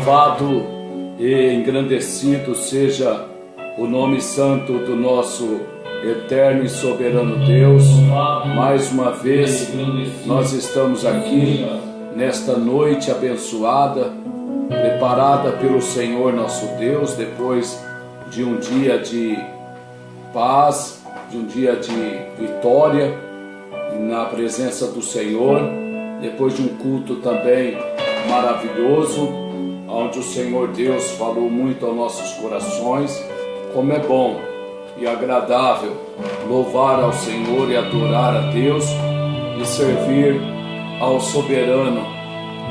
Louvado e engrandecido seja o nome santo do nosso eterno e soberano Deus. Mais uma vez nós estamos aqui nesta noite abençoada, preparada pelo Senhor nosso Deus, depois de um dia de paz, de um dia de vitória na presença do Senhor, depois de um culto também maravilhoso, onde o Senhor Deus falou muito aos nossos corações. Como é bom e agradável louvar ao Senhor e adorar a Deus e servir ao soberano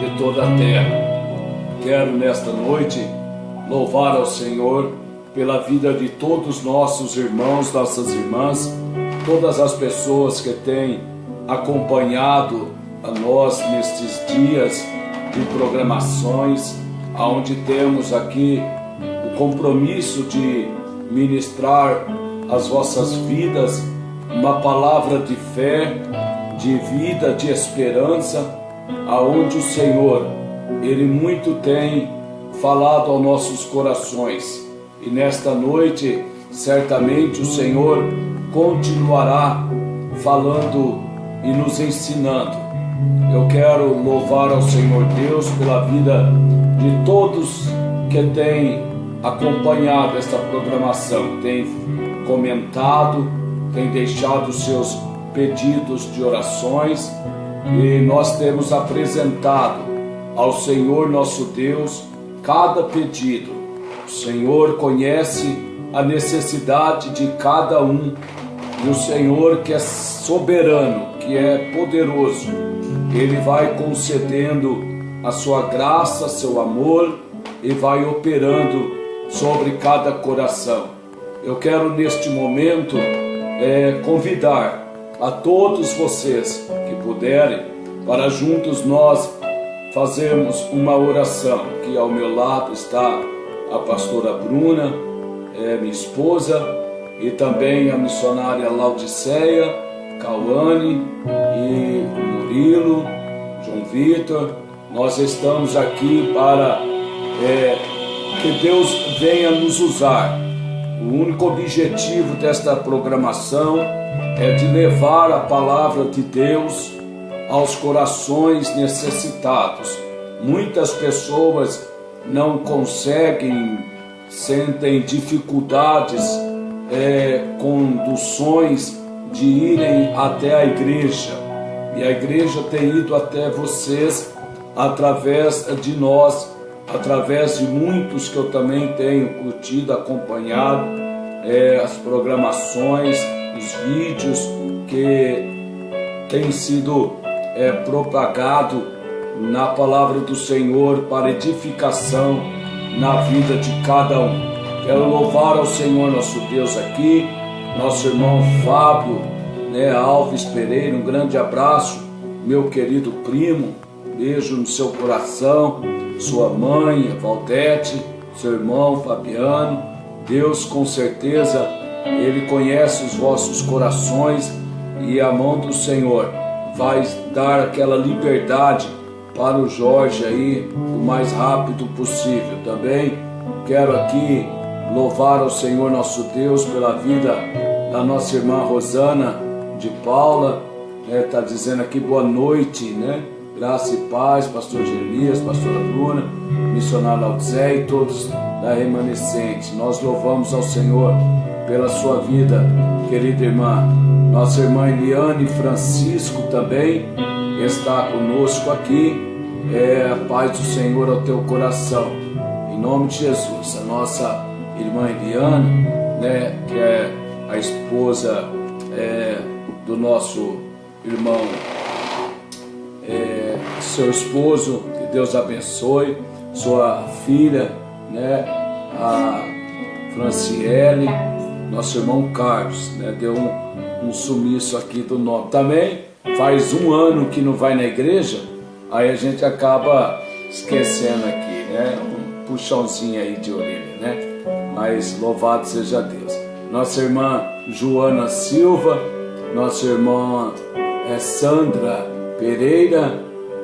de toda a terra. Quero nesta noite louvar ao Senhor pela vida de todos os nossos irmãos, nossas irmãs, todas as pessoas que têm acompanhado a nós nestes dias de programações, onde temos aqui o compromisso de ministrar às vossas vidas uma palavra de fé, de vida, de esperança, aonde o Senhor, Ele muito tem falado aos nossos corações. E nesta noite, certamente o Senhor continuará falando e nos ensinando. Eu quero louvar ao Senhor Deus pela vida de todos que têm acompanhado esta programação, têm comentado, têm deixado seus pedidos de orações, e nós temos apresentado ao Senhor nosso Deus cada pedido. O Senhor conhece a necessidade de cada um, e o Senhor, que é soberano, que é poderoso, Ele vai concedendo a sua graça, seu amor, e vai operando sobre cada coração. Eu quero neste momento convidar a todos vocês que puderem, para juntos nós fazermos uma oração. Aqui ao meu lado está a pastora Bruna, minha esposa, e também a missionária Laudiceia, Cauane e Murilo, João Vitor. Nós estamos aqui para que Deus venha nos usar. O único objetivo desta programação é de levar a palavra de Deus aos corações necessitados. Muitas pessoas não conseguem, sentem dificuldades, conduções de irem até a igreja. E a igreja tem ido até vocês através de nós, através de muitos que eu também tenho curtido, acompanhado, as programações, os vídeos que têm sido propagado na palavra do Senhor para edificação na vida de cada um. Quero louvar ao Senhor nosso Deus aqui, nosso irmão Fábio Alves Pereira, um grande abraço, meu querido primo, beijo no seu coração, sua mãe, Valdete, seu irmão Fabiano. Deus com certeza, Ele conhece os vossos corações, e a mão do Senhor vai dar aquela liberdade para o Jorge aí o mais rápido possível. Também quero aqui louvar ao Senhor nosso Deus pela vida da nossa irmã Rosana de Paula, está dizendo aqui boa noite, graça e paz, pastor Jeremias, pastora Bruna, missionário Laudzé e todos da remanescente. Nós louvamos ao Senhor pela sua vida, querida irmã. Nossa irmã Eliane Francisco também está conosco aqui. A paz do Senhor ao teu coração, em nome de Jesus. A nossa irmã Eliane, que é a esposa do nosso irmão, seu esposo, que Deus abençoe, sua filha, a Franciele, nosso irmão Carlos, deu um sumiço aqui do nome. Também faz um ano que não vai na igreja, aí a gente acaba esquecendo aqui, um puxãozinho aí de orelha, mas louvado seja Deus. Nossa irmã Joana Silva, nossa irmã Sandra Pereira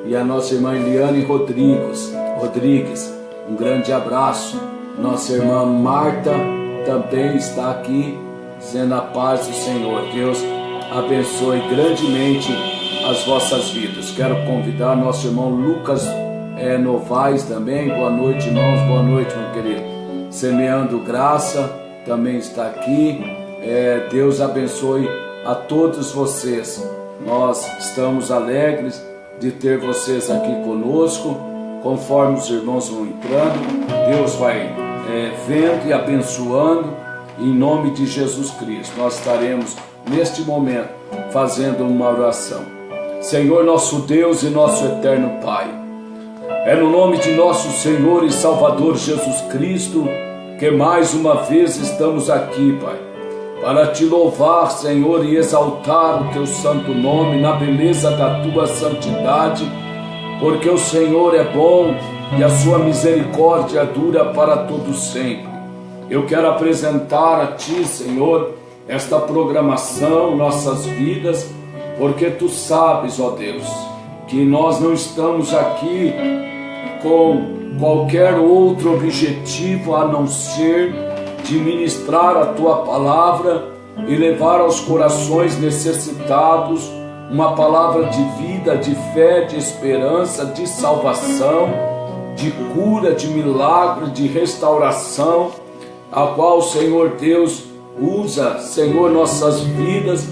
e a nossa irmã Eliane Rodrigues. Um grande abraço. Nossa irmã Marta também está aqui, dizendo a paz do Senhor. Deus abençoe grandemente as vossas vidas. Quero convidar nosso irmão Lucas Novaes também. Boa noite, irmãos. Boa noite, meu querido. Semeando Graça também está aqui. Deus abençoe a todos vocês. Nós estamos alegres de ter vocês aqui conosco. Conforme os irmãos vão entrando, Deus vai vendo e abençoando em nome de Jesus Cristo. Nós estaremos neste momento fazendo uma oração. Senhor nosso Deus e nosso eterno Pai, é no nome de nosso Senhor e Salvador Jesus Cristo que mais uma vez estamos aqui, Pai, para te louvar, Senhor, e exaltar o teu santo nome na beleza da tua santidade, porque o Senhor é bom e a sua misericórdia dura para todo sempre. Eu quero apresentar a ti, Senhor, esta programação, nossas vidas, porque tu sabes, ó Deus, que nós não estamos aqui com qualquer outro objetivo a não ser de ministrar a tua palavra e levar aos corações necessitados uma palavra de vida, de fé, de esperança, de salvação, de cura, de milagre, de restauração, a qual o Senhor Deus usa, Senhor, nossas vidas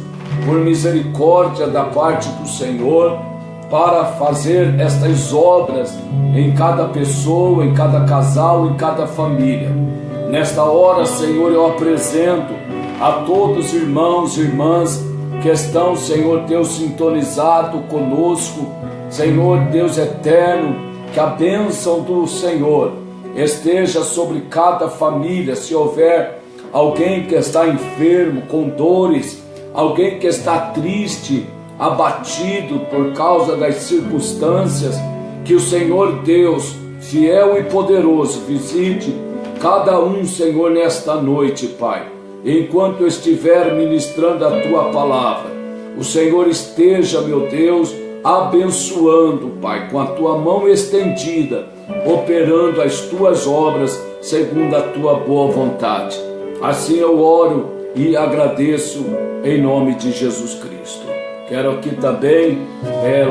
por misericórdia da parte do Senhor, para fazer estas obras em cada pessoa, em cada casal, em cada família. Nesta hora, Senhor, eu apresento a todos os irmãos e irmãs que estão, Senhor Deus, sintonizado conosco, Senhor Deus eterno, que a bênção do Senhor esteja sobre cada família. Se houver alguém que está enfermo, com dores, alguém que está triste, abatido por causa das circunstâncias, que o Senhor Deus, fiel e poderoso, visite cada um, Senhor, nesta noite, Pai. Enquanto eu estiver ministrando a tua palavra, o Senhor esteja, meu Deus, abençoando, Pai, com a tua mão estendida, operando as tuas obras segundo a tua boa vontade. Assim eu oro e agradeço em nome de Jesus Cristo. Quero aqui também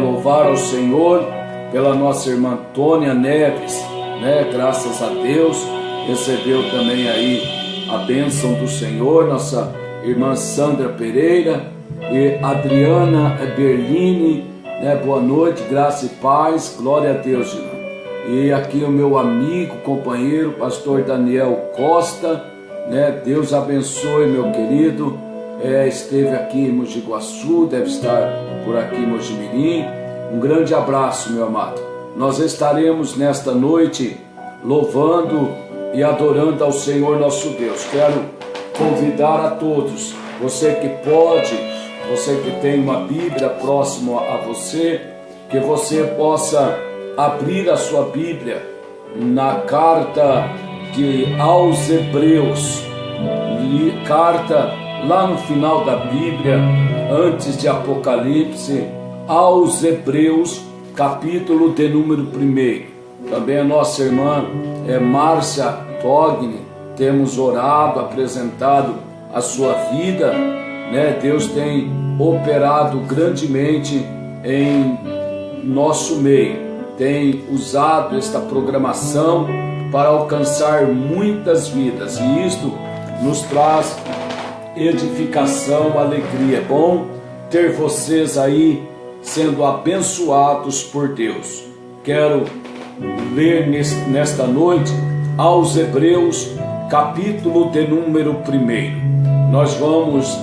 louvar ao Senhor pela nossa irmã Tônia Neves, né? Graças a Deus, recebeu também aí a bênção do Senhor, nossa irmã Sandra Pereira e Adriana Berlini, né? Boa noite, graça e paz, glória a Deus, irmão. E aqui o meu amigo, companheiro, pastor Daniel Costa, né? Deus abençoe, meu querido. Esteve aqui em Mogi Guaçu, deve estar por aqui em Mojimirim. Um grande abraço, meu amado. Nós estaremos nesta noite louvando e adorando ao Senhor nosso Deus. Quero convidar a todos, você que pode, você que tem uma Bíblia próximo a você, que você possa abrir a sua Bíblia na carta aos Hebreus, carta lá no final da Bíblia, antes de Apocalipse, aos Hebreus, capítulo de número 1. Também a nossa irmã Márcia Togni, temos orado, apresentado a sua vida, né? Deus tem operado grandemente em nosso meio, tem usado esta programação para alcançar muitas vidas, e isto nos traz edificação, alegria. É bom ter vocês aí sendo abençoados por Deus. Quero ler nesta noite aos Hebreus, capítulo de número 1. Nós vamos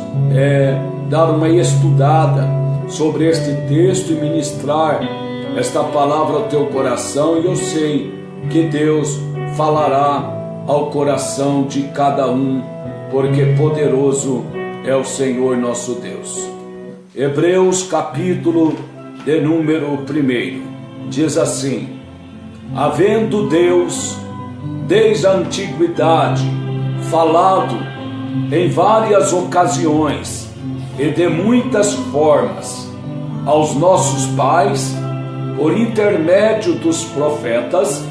dar uma estudada sobre este texto e ministrar esta palavra ao teu coração, e eu sei que Deus falará ao coração de cada um, porque poderoso é o Senhor nosso Deus. Hebreus capítulo de número 1 diz assim: havendo Deus desde a antiguidade falado em várias ocasiões e de muitas formas aos nossos pais por intermédio dos profetas,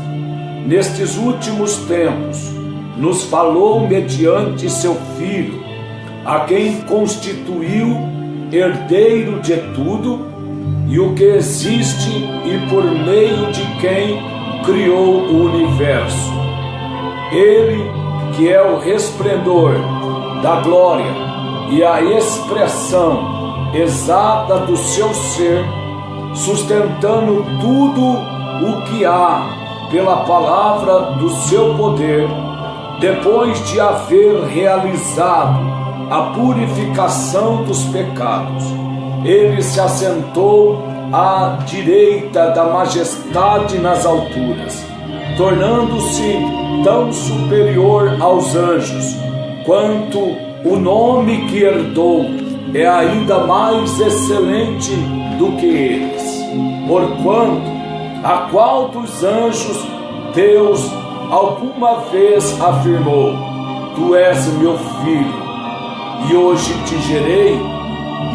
nestes últimos tempos, nos falou mediante seu Filho, a quem constituiu herdeiro de tudo e o que existe e por meio de quem criou o universo. Ele que é o resplendor da glória e a expressão exata do seu ser, sustentando tudo o que há pela palavra do seu poder, depois de haver realizado a purificação dos pecados, ele se assentou à direita da majestade nas alturas, tornando-se tão superior aos anjos, quanto o nome que herdou é ainda mais excelente do que eles. Porquanto, a qual dos anjos Deus alguma vez afirmou: Tu és meu filho, e hoje te gerei,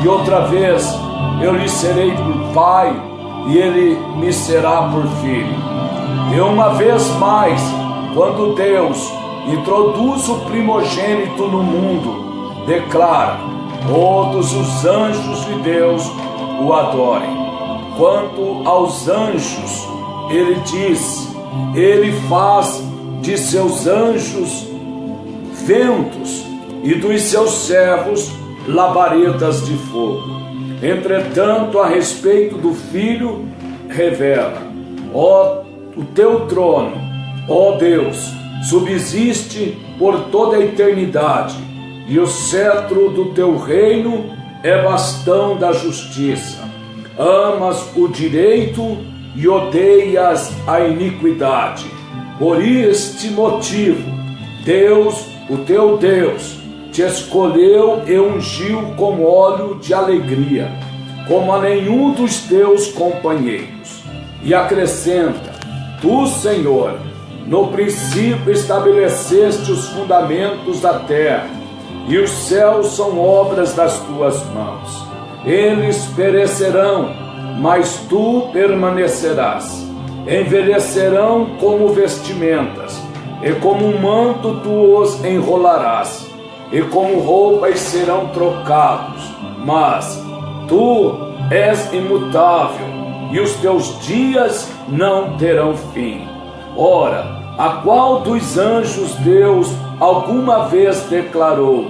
e outra vez eu lhe serei por pai, e ele me será por filho. E uma vez mais, quando Deus introduz o primogênito no mundo, declara: todos os anjos de Deus o adorem. Quanto aos anjos, ele diz: ele faz de seus anjos ventos e dos seus servos labaredas de fogo. Entretanto, a respeito do Filho, revela: ó, o teu trono, ó Deus, subsiste por toda a eternidade, e o cetro do teu reino é bastão da justiça. Amas o direito e odeias a iniquidade. Por este motivo, Deus, o teu Deus, te escolheu e ungiu com óleo de alegria, como a nenhum dos teus companheiros. E acrescenta: Tu, Senhor, no princípio estabeleceste os fundamentos da terra, e os céus são obras das tuas mãos. Eles perecerão, mas tu permanecerás. Envelhecerão como vestimentas, e como um manto tu os enrolarás, e como roupas serão trocados. Mas tu és imutável, e os teus dias não terão fim. Ora, a qual dos anjos Deus alguma vez declarou: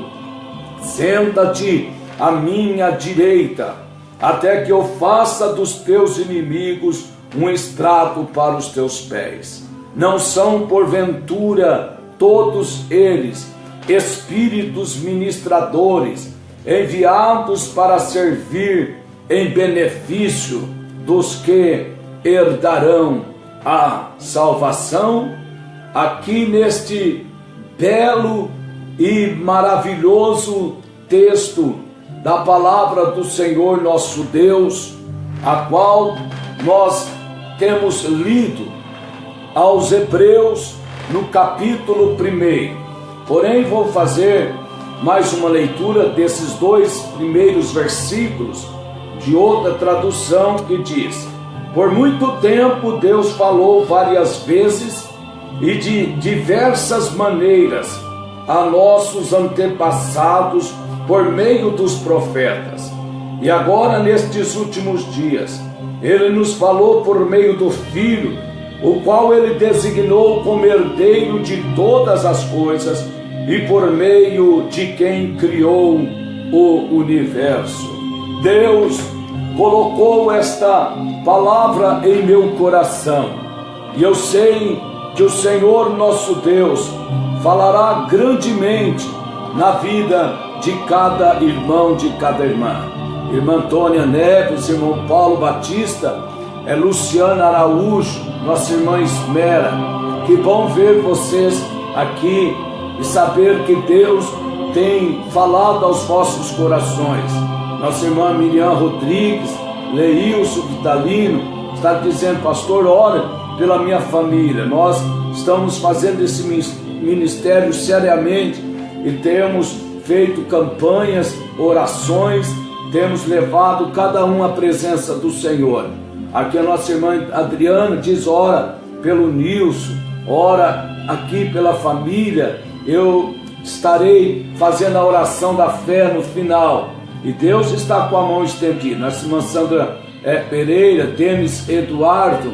Senta-te à minha direita, até que eu faça dos teus inimigos um estrado para os teus pés? Não são, porventura, todos eles espíritos ministradores, enviados para servir em benefício dos que herdarão a salvação? Aqui neste belo e maravilhoso texto da palavra do Senhor nosso Deus, a qual nós temos lido aos Hebreus no capítulo 1. Porém, vou fazer mais uma leitura desses 2 primeiros versículos de outra tradução que diz: Por muito tempo Deus falou várias vezes e de diversas maneiras a nossos antepassados por meio dos profetas. E agora, nestes últimos dias, Ele nos falou por meio do Filho, o qual Ele designou como herdeiro de todas as coisas e por meio de quem criou o universo. Deus colocou esta palavra em meu coração, e eu sei que o Senhor nosso Deus falará grandemente na vida de cada irmão, de cada irmã. Irmã Antônia Neves, irmão Paulo Batista, Luciana Araújo, nossa irmã Esmera. Que bom ver vocês aqui e saber que Deus tem falado aos vossos corações. Nossa irmã Miriam Rodrigues, Leilson Vitalino, está dizendo: pastor, ora pela minha família. Nós estamos fazendo esse ministério seriamente e temos feito campanhas, orações, temos levado cada um à presença do Senhor. Aqui a nossa irmã Adriana diz: ora pelo Nilson, ora aqui pela família, eu estarei fazendo a oração da fé no final, e Deus está com a mão estendida. A irmã Sandra Pereira, Denis Eduardo,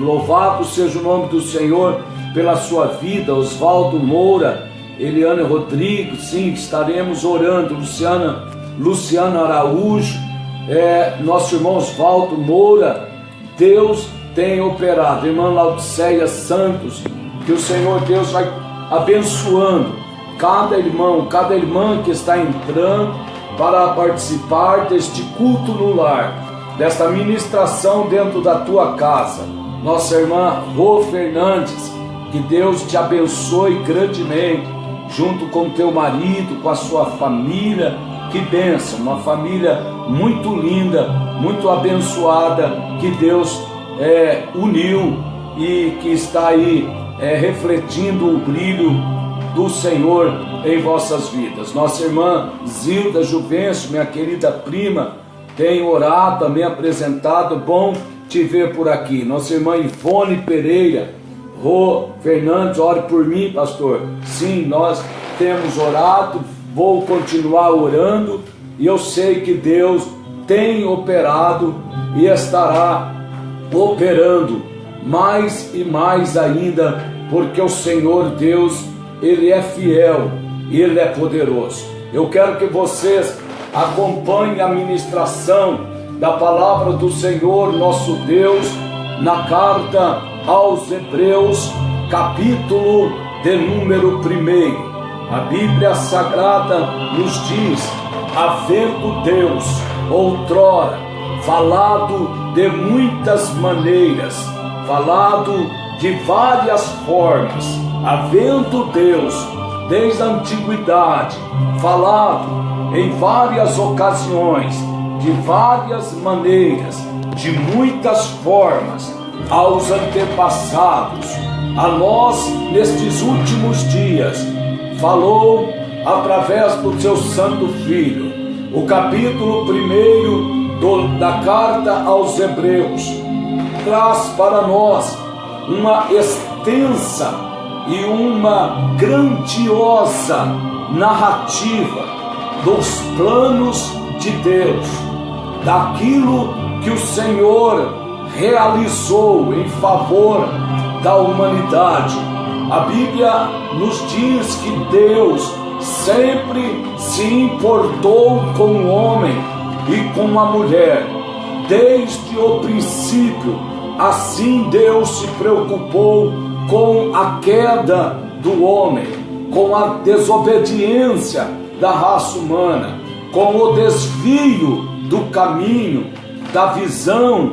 louvado seja o nome do Senhor pela sua vida. Oswaldo Moura, Eliane Rodrigues, sim, estaremos orando. Luciana Araújo, nosso irmão Oswaldo Moura, Deus tem operado. Irmã Laudiceia Santos, que o Senhor Deus vai abençoando cada irmão, cada irmã que está entrando para participar deste culto no lar, desta ministração dentro da tua casa. Nossa irmã Rô Fernandes, que Deus te abençoe grandemente, junto com teu marido, com a sua família. Que bênção, uma família muito linda, muito abençoada, que Deus uniu e que está aí refletindo o brilho do Senhor em vossas vidas. Nossa irmã Zilda Juvencio, minha querida prima, tem orado, também apresentado, bom te ver por aqui. Nossa irmã Ivone Pereira, Rô Fernandes, ore por mim, pastor. Sim, nós temos orado, vou continuar orando, e eu sei que Deus tem operado e estará operando mais e mais ainda, porque o Senhor Deus, Ele é fiel, Ele é poderoso. Eu quero que vocês acompanhem a ministração da palavra do Senhor nosso Deus na carta aos Hebreus, capítulo de número 1. A Bíblia Sagrada nos diz: havendo Deus outrora falado de muitas maneiras, falado de várias formas, havendo Deus desde a antiguidade falado em várias ocasiões, de várias maneiras, de muitas formas, aos antepassados, a nós nestes últimos dias falou através do seu Santo Filho. O capítulo 1 da carta aos Hebreus traz para nós uma extensa e uma grandiosa narrativa dos planos de Deus, daquilo que o Senhor realizou em favor da humanidade. A Bíblia nos diz que Deus sempre se importou com o homem e com a mulher. Desde o princípio, assim Deus se preocupou com a queda do homem, com a desobediência da raça humana, com o desvio do caminho, da visão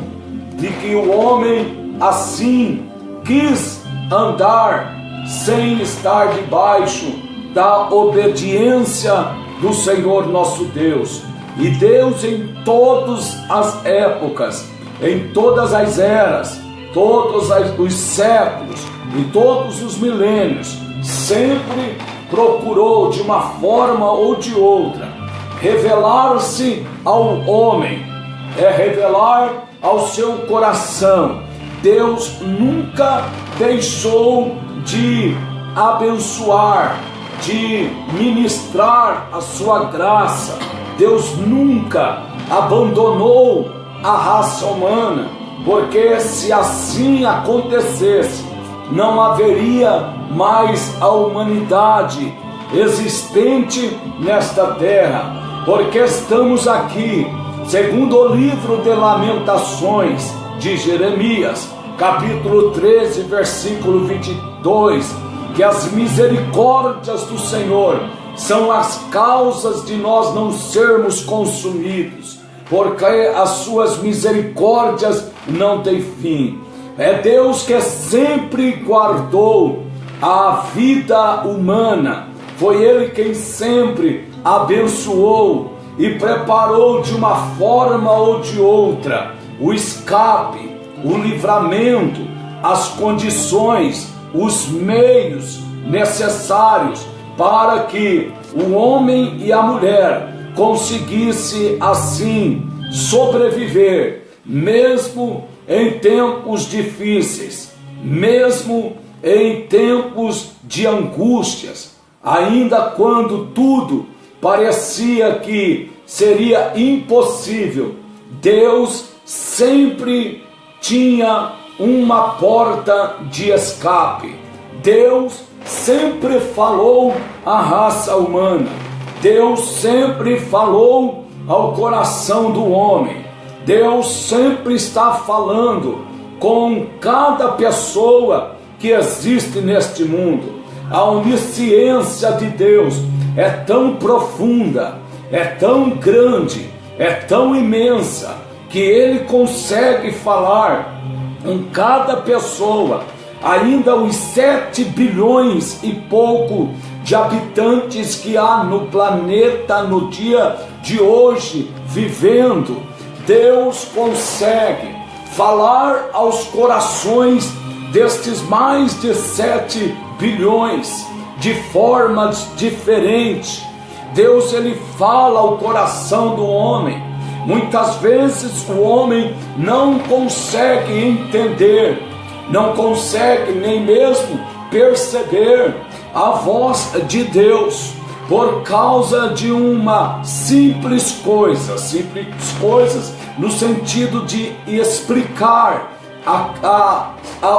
de que o homem assim quis andar sem estar debaixo da obediência do Senhor nosso Deus. E Deus, em todas as épocas, em todas as eras, todos os séculos e todos os milênios, sempre procurou de uma forma ou de outra revelar-se ao homem, revelar ao seu coração. Deus nunca deixou de abençoar, de ministrar a sua graça. Deus nunca abandonou a raça humana, porque se assim acontecesse, não haveria mais a humanidade existente nesta terra, porque estamos aqui, segundo o livro de Lamentações de Jeremias, capítulo 13, versículo 22, que as misericórdias do Senhor são as causas de nós não sermos consumidos, porque as suas misericórdias não têm fim. É Deus que sempre guardou a vida humana, foi Ele quem sempre abençoou e preparou de uma forma ou de outra o escape, o livramento, as condições, os meios necessários para que o homem e a mulher conseguisse assim sobreviver, mesmo em tempos difíceis, mesmo em tempos de angústias, ainda quando tudo parecia que seria impossível, Deus sempre tinha uma porta de escape. Deus sempre falou à raça humana. Deus sempre falou ao coração do homem. Deus sempre está falando com cada pessoa que existe neste mundo. A onisciência de Deus é tão profunda, é tão grande, é tão imensa, que Ele consegue falar em cada pessoa, ainda os 7 bilhões e pouco de habitantes que há no planeta no dia de hoje vivendo. Deus consegue falar aos corações destes mais de 7 bilhões de formas diferentes. Deus, ele fala ao coração do homem. Muitas vezes o homem não consegue entender, não consegue nem mesmo perceber a voz de Deus, por causa de uma simples coisas no sentido de explicar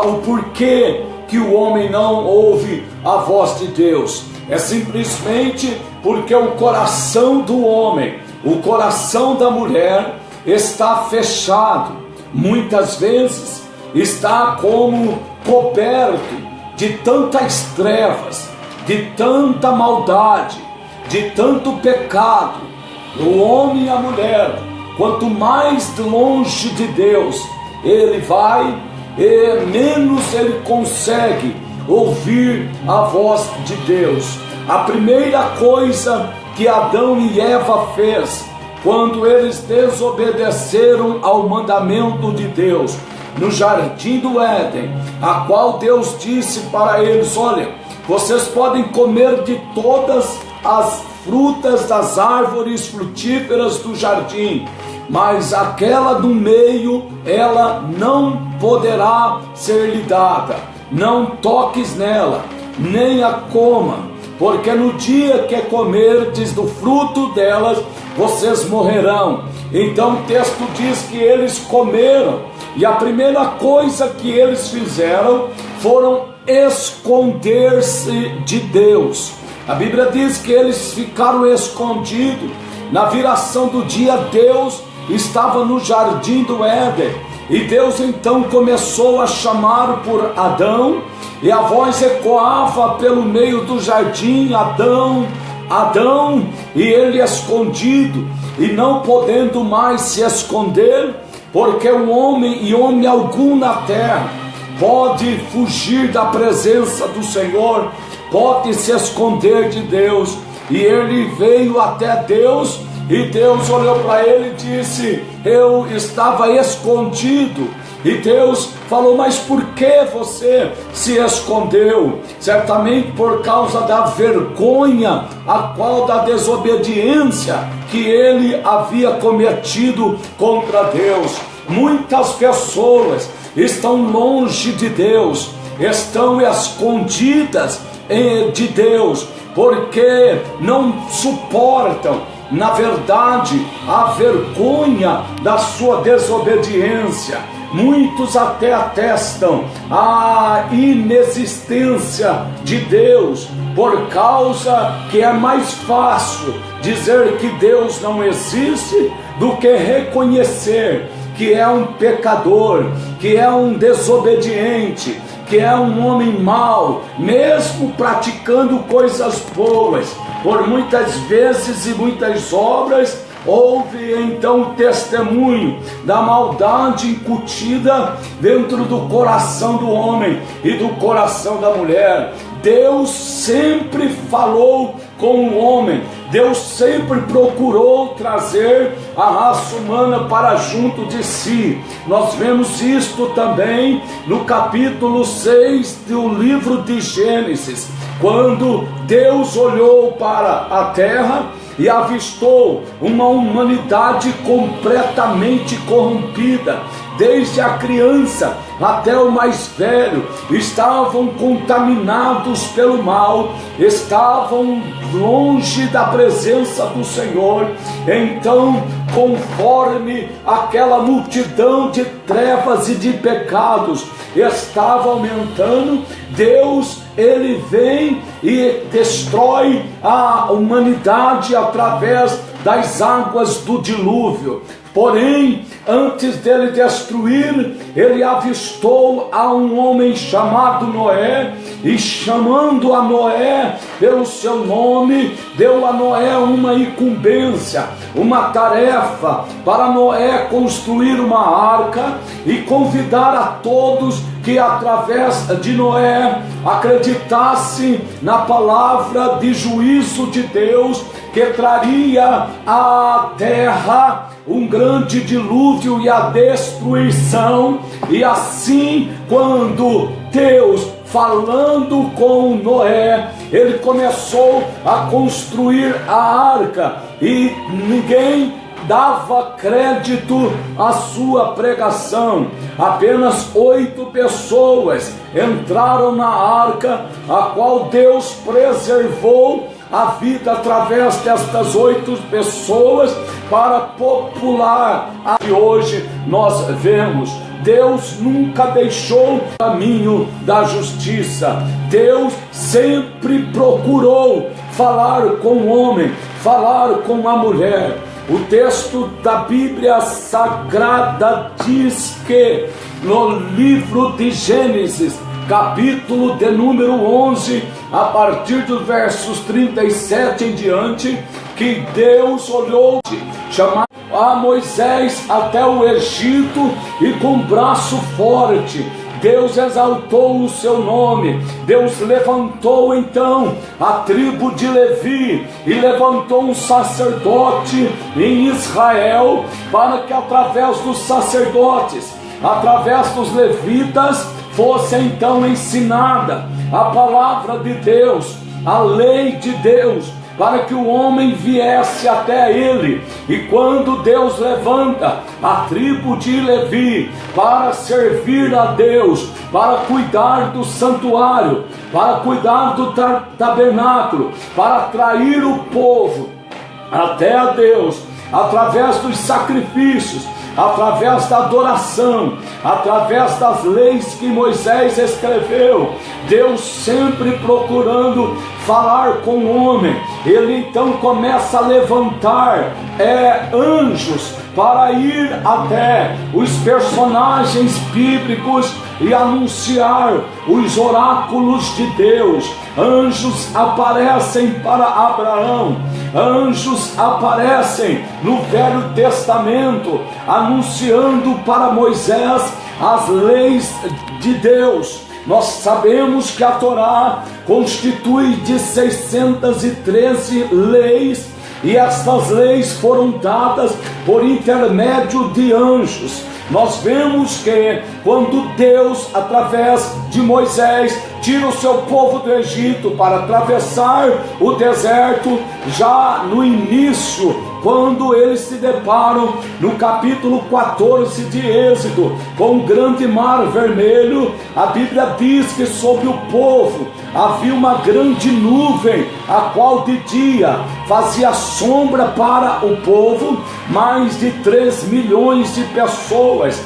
o porquê que o homem não ouve a voz de Deus. É simplesmente porque o coração do homem, o coração da mulher está fechado. Muitas vezes está como coberto de tantas trevas, de tanta maldade, de tanto pecado. O homem e a mulher, quanto mais longe de Deus ele vai, menos ele consegue ouvir a voz de Deus. A primeira coisa que Adão e Eva fez quando eles desobedeceram ao mandamento de Deus no jardim do Éden, a qual Deus disse para eles: olha, vocês podem comer de todas as frutas das árvores frutíferas do jardim, mas aquela do meio, ela não poderá ser lhe dada. Não toques nela, nem a coma, porque no dia que comerdes do fruto delas, vocês morrerão. Então o texto diz que eles comeram, e a primeira coisa que eles fizeram foram esconder-se de Deus. A Bíblia diz que eles ficaram escondidos. Na viração do dia, Deus estava no jardim do Éden, e Deus então começou a chamar por Adão, e a voz ecoava pelo meio do jardim: Adão, Adão, e ele escondido, e não podendo mais se esconder, porque o homem e homem algum na terra pode fugir da presença do Senhor, pode se esconder de Deus. E ele veio até Deus, e Deus olhou para ele e disse: eu estava escondido. E Deus falou: mas por que você se escondeu? Certamente por causa da vergonha, da desobediência que ele havia cometido contra Deus. Muitas pessoas estão longe de Deus, estão escondidas de Deus, porque não suportam, na verdade, a vergonha da sua desobediência. Muitos até atestam a inexistência de Deus, por causa que é mais fácil dizer que Deus não existe do que reconhecer que é um pecador, que é um desobediente, que é um homem mau, mesmo praticando coisas boas. Por muitas vezes e muitas obras, houve então o testemunho da maldade incutida dentro do coração do homem e do coração da mulher. Deus sempre falou com o homem, Deus sempre procurou trazer a raça humana para junto de si. Nós vemos isto também no capítulo 6 do livro de Gênesis, quando Deus olhou para a terra e avistou uma humanidade completamente corrompida, desde a criança até o mais velho, estavam contaminados pelo mal, estavam longe da presença do Senhor. Então, conforme aquela multidão de trevas e de pecados estava aumentando, Deus, ele vem e destrói a humanidade através das águas do dilúvio. Porém, antes dele destruir, ele avistou a um homem chamado Noé, e chamando a Noé pelo seu nome, deu a Noé uma incumbência, uma tarefa para Noé construir uma arca e convidar a todos que através de Noé acreditassem na palavra de juízo de Deus, que traria à terra um grande dilúvio e a destruição. E assim, quando Deus, falando com Noé, ele começou a construir a arca, e ninguém dava crédito à sua pregação. Apenas 8 pessoas entraram na arca, a qual Deus preservou a vida através destas 8 pessoas para popular. E hoje nós vemos, Deus nunca deixou o caminho da justiça. Deus sempre procurou falar com o homem, falar com a mulher. O texto da Bíblia Sagrada diz que no livro de Gênesis, capítulo de número 11, a partir dos versos 37 em diante, que Deus olhou, chamou a Moisés até o Egito, e com braço forte Deus exaltou o seu nome. Deus levantou então a tribo de Levi e levantou um sacerdote em Israel, para que através dos sacerdotes, através dos levitas, fosse então ensinada a palavra de Deus, a lei de Deus, para que o homem viesse até ele. E quando Deus levanta a tribo de Levi para servir a Deus, para cuidar do santuário, para cuidar do tabernáculo, para atrair o povo até a Deus, através dos sacrifícios, através da adoração, através das leis que Moisés escreveu, Deus sempre procurando falar com o homem. Ele então começa a levantar anjos para ir até os personagens bíblicos e anunciar os oráculos de Deus. Anjos aparecem para Abraão, anjos aparecem no Velho Testamento, anunciando para Moisés as leis de Deus. Nós sabemos que a Torá constitui de 613 leis, e estas leis foram dadas por intermédio de anjos. Nós vemos que quando Deus, através de Moisés, tira o seu povo do Egito para atravessar o deserto, já no início, quando eles se deparam no capítulo 14 de Êxodo com o grande mar vermelho, a Bíblia diz que sobre o povo havia uma grande nuvem, a qual de dia fazia sombra para o povo. Mais de 3 milhões de pessoas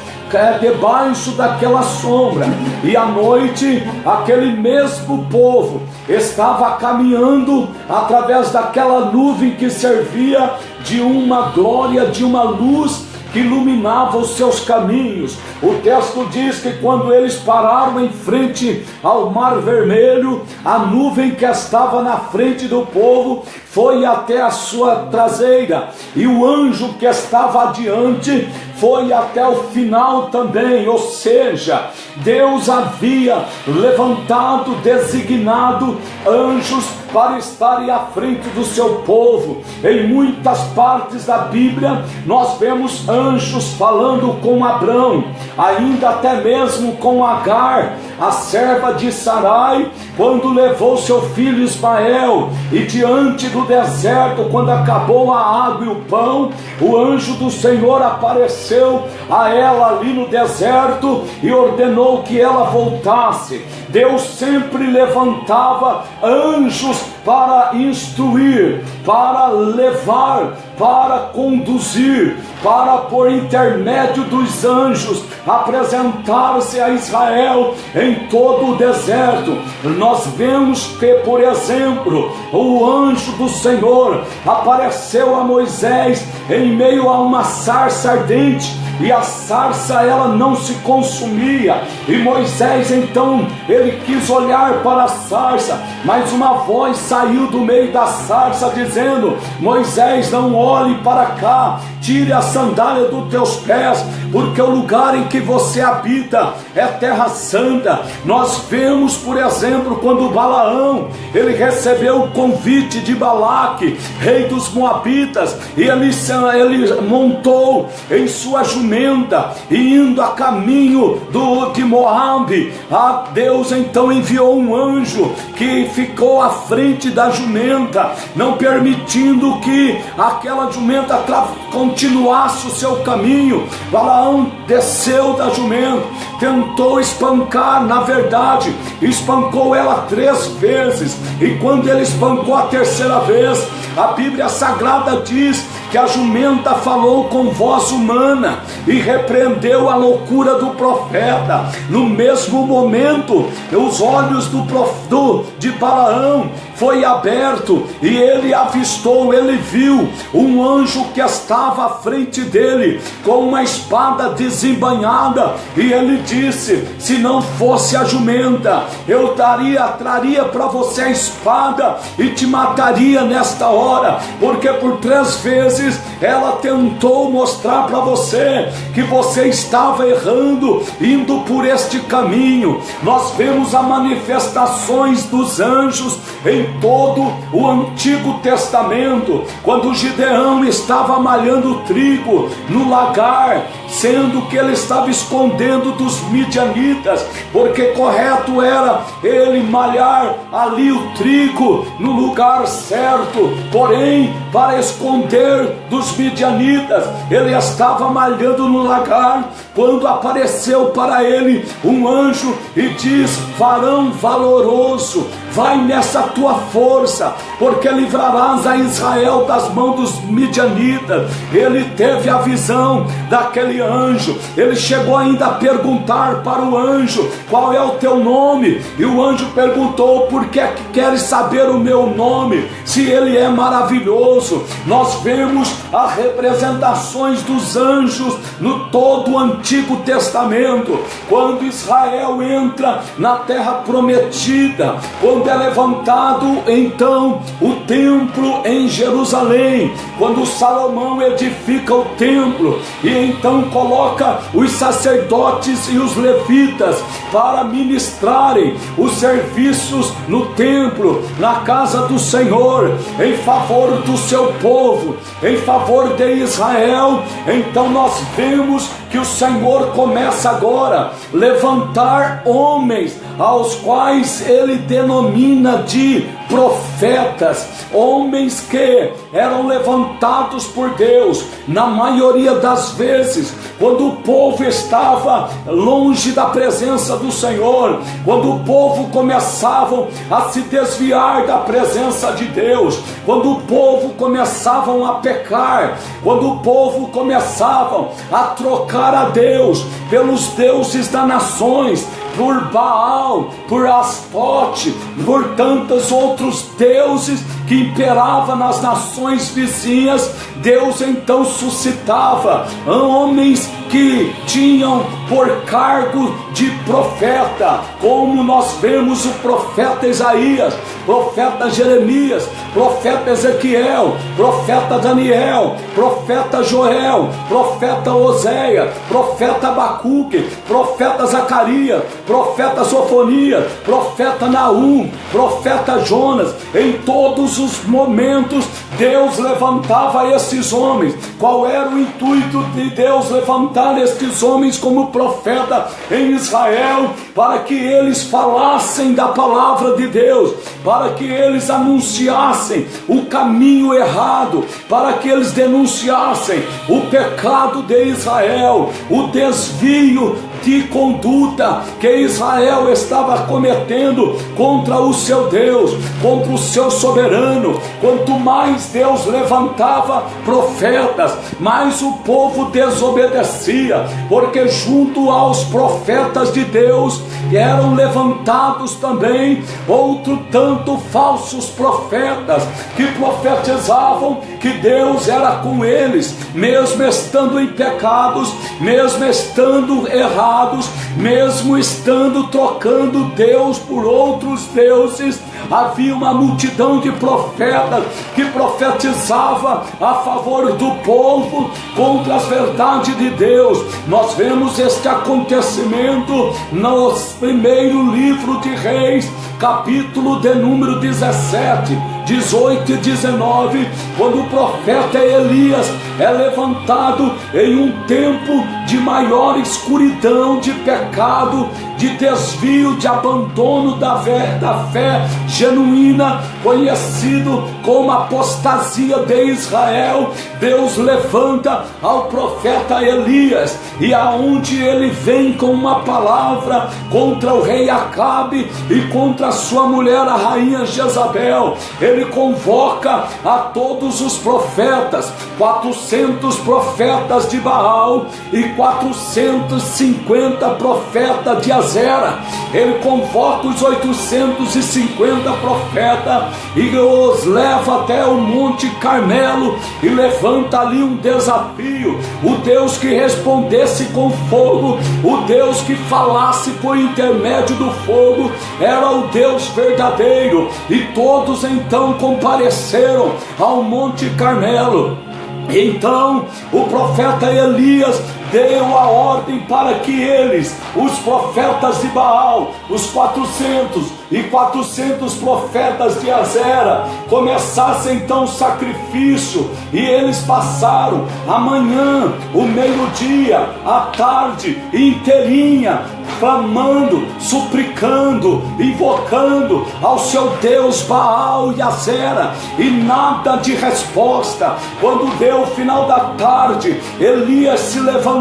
debaixo daquela sombra, e à noite aquele mesmo povo estava caminhando através daquela nuvem que servia de uma glória, de uma luz que iluminava os seus caminhos. O texto diz que quando eles pararam em frente ao Mar Vermelho, a nuvem que estava na frente do povo foi até a sua traseira, e o anjo que estava adiante foi até o final também. Ou seja, Deus havia levantado, designado anjos para estarem à frente do seu povo. Em muitas partes da Bíblia nós vemos anjos falando com Abrão, ainda até mesmo com Agar, a serva de Sarai, quando levou seu filho Ismael, e diante do deserto, quando acabou a água e o pão, o anjo do Senhor apareceu a ela ali no deserto e ordenou que ela voltasse. Deus sempre levantava anjos para instruir, para levar, para conduzir, para por intermédio dos anjos apresentar-se a Israel em todo o deserto. Nós vemos que, por exemplo, o anjo do Senhor apareceu a Moisés em meio a uma sarça ardente, e a sarça ela não se consumia, e Moisés então ele quis olhar para a sarça, mas uma voz saiu do meio da sarça dizendo: Moisés, não olhe para cá, tire a sandália dos teus pés, porque o lugar em que você habita é terra santa. Nós vemos, por exemplo, quando Balaão ele recebeu o convite de Balaque, rei dos Moabitas, e ele montou em sua jumenta e indo a caminho de Moabe, a Deus então enviou um anjo que ficou à frente da jumenta, não permitindo que aquela jumenta continuasse o seu caminho. Balaão desceu da jumenta, tentou espancar, na verdade espancou ela 3 vezes, e quando ele espancou a 3ª vez, a Bíblia Sagrada diz que a jumenta falou com voz humana e repreendeu a loucura do profeta. No mesmo momento, os olhos de Balaão foi aberto e ele avistou, ele viu um anjo que estava à frente dele com uma espada desembainhada, e ele disse: se não fosse a jumenta, eu traria para você a espada e te mataria nesta hora, porque por 3 vezes ela tentou mostrar para você que você estava errando, indo por este caminho. Nós vemos as manifestações dos anjos em todo o Antigo Testamento, quando Gideão estava malhando trigo no lagar, sendo que ele estava escondendo dos midianitas, porque correto era ele malhar ali o trigo no lugar certo, porém para esconder dos midianitas ele estava malhando no lagar, quando apareceu para ele um anjo e diz: varão valoroso, vai nessa tua força, porque livrarás a Israel das mãos dos midianitas. Ele teve a visão daquele anjo, ele chegou ainda a perguntar para o anjo: qual é o teu nome? E o anjo perguntou: por que é que queres saber o meu nome, se ele é maravilhoso? Nós vemos as representações dos anjos no todo o Antigo Testamento, quando Israel entra na terra prometida, quando é levantado então o templo em Jerusalém, quando Salomão edifica o templo e então coloca os sacerdotes e os levitas para ministrarem os serviços no templo, na casa do Senhor, em favor do seu povo, em favor de Israel. Então nós vemos que o Senhor começa agora a levantar homens, aos quais ele denomina de profetas, homens que eram levantados por Deus. Na maioria das vezes, quando o povo estava longe da presença do Senhor, quando o povo começava a se desviar da presença de Deus, quando o povo começava a pecar, quando o povo começava a trocar a Deus pelos deuses das nações, por Baal, por Astote, por tantos outros deuses que imperavam nas nações vizinhas, Deus então suscitava homens que tinham por cargo de profeta, como nós vemos o profeta Isaías, profeta Jeremias, profeta Ezequiel, profeta Daniel, profeta Joel, profeta Oséias, profeta Abacuque, profeta Zacarias, profeta Sofonias, profeta Naum, profeta Jonas. Em todos os momentos Deus levantava esses homens. Qual era o intuito de Deus levantar estes homens como profeta em Israel? Para que eles falassem da palavra de Deus, para que eles anunciassem o caminho errado, para que eles denunciassem o pecado de Israel, o desvio de conduta que Israel estava cometendo contra o seu Deus, contra o seu soberano. Quanto mais Deus levantava profetas, mais o povo desobedecia, porque junto aos profetas de Deus eram levantados também outro tanto falsos profetas, que profetizavam que Deus era com eles, mesmo estando em pecados, mesmo estando errados, mesmo estando trocando Deus por outros deuses. Havia uma multidão de profetas que profetizava a favor do povo contra as verdades de Deus. Nós vemos este acontecimento no primeiro livro de Reis, capítulo de número 17, 18 e 19, quando o profeta Elias é levantado em um tempo de maior escuridão, de pecado, de desvio, de abandono da fé genuína, conhecido como apostasia de Israel. Deus levanta ao profeta Elias, e aonde ele vem com uma palavra contra o rei Acabe e contra a sua mulher, a rainha Jezabel. Ele convoca a todos os profetas, 400 profetas de Baal e 450 profetas de Azera. Ele convoca os 850 profetas e os leva até o Monte Carmelo e levanta ali um desafio: o Deus que respondesse com fogo, o Deus que falasse por intermédio do fogo, era o Deus verdadeiro. E todos então compareceram ao Monte Carmelo. Então o profeta Elias deu a ordem para que eles, os profetas de Baal, os 400 profetas de Azera, começassem então o sacrifício. E eles passaram a manhã, o meio-dia, a tarde inteirinha, clamando, suplicando, invocando ao seu Deus Baal e Azera, e nada de resposta. Quando deu o final da tarde, Elias se levantou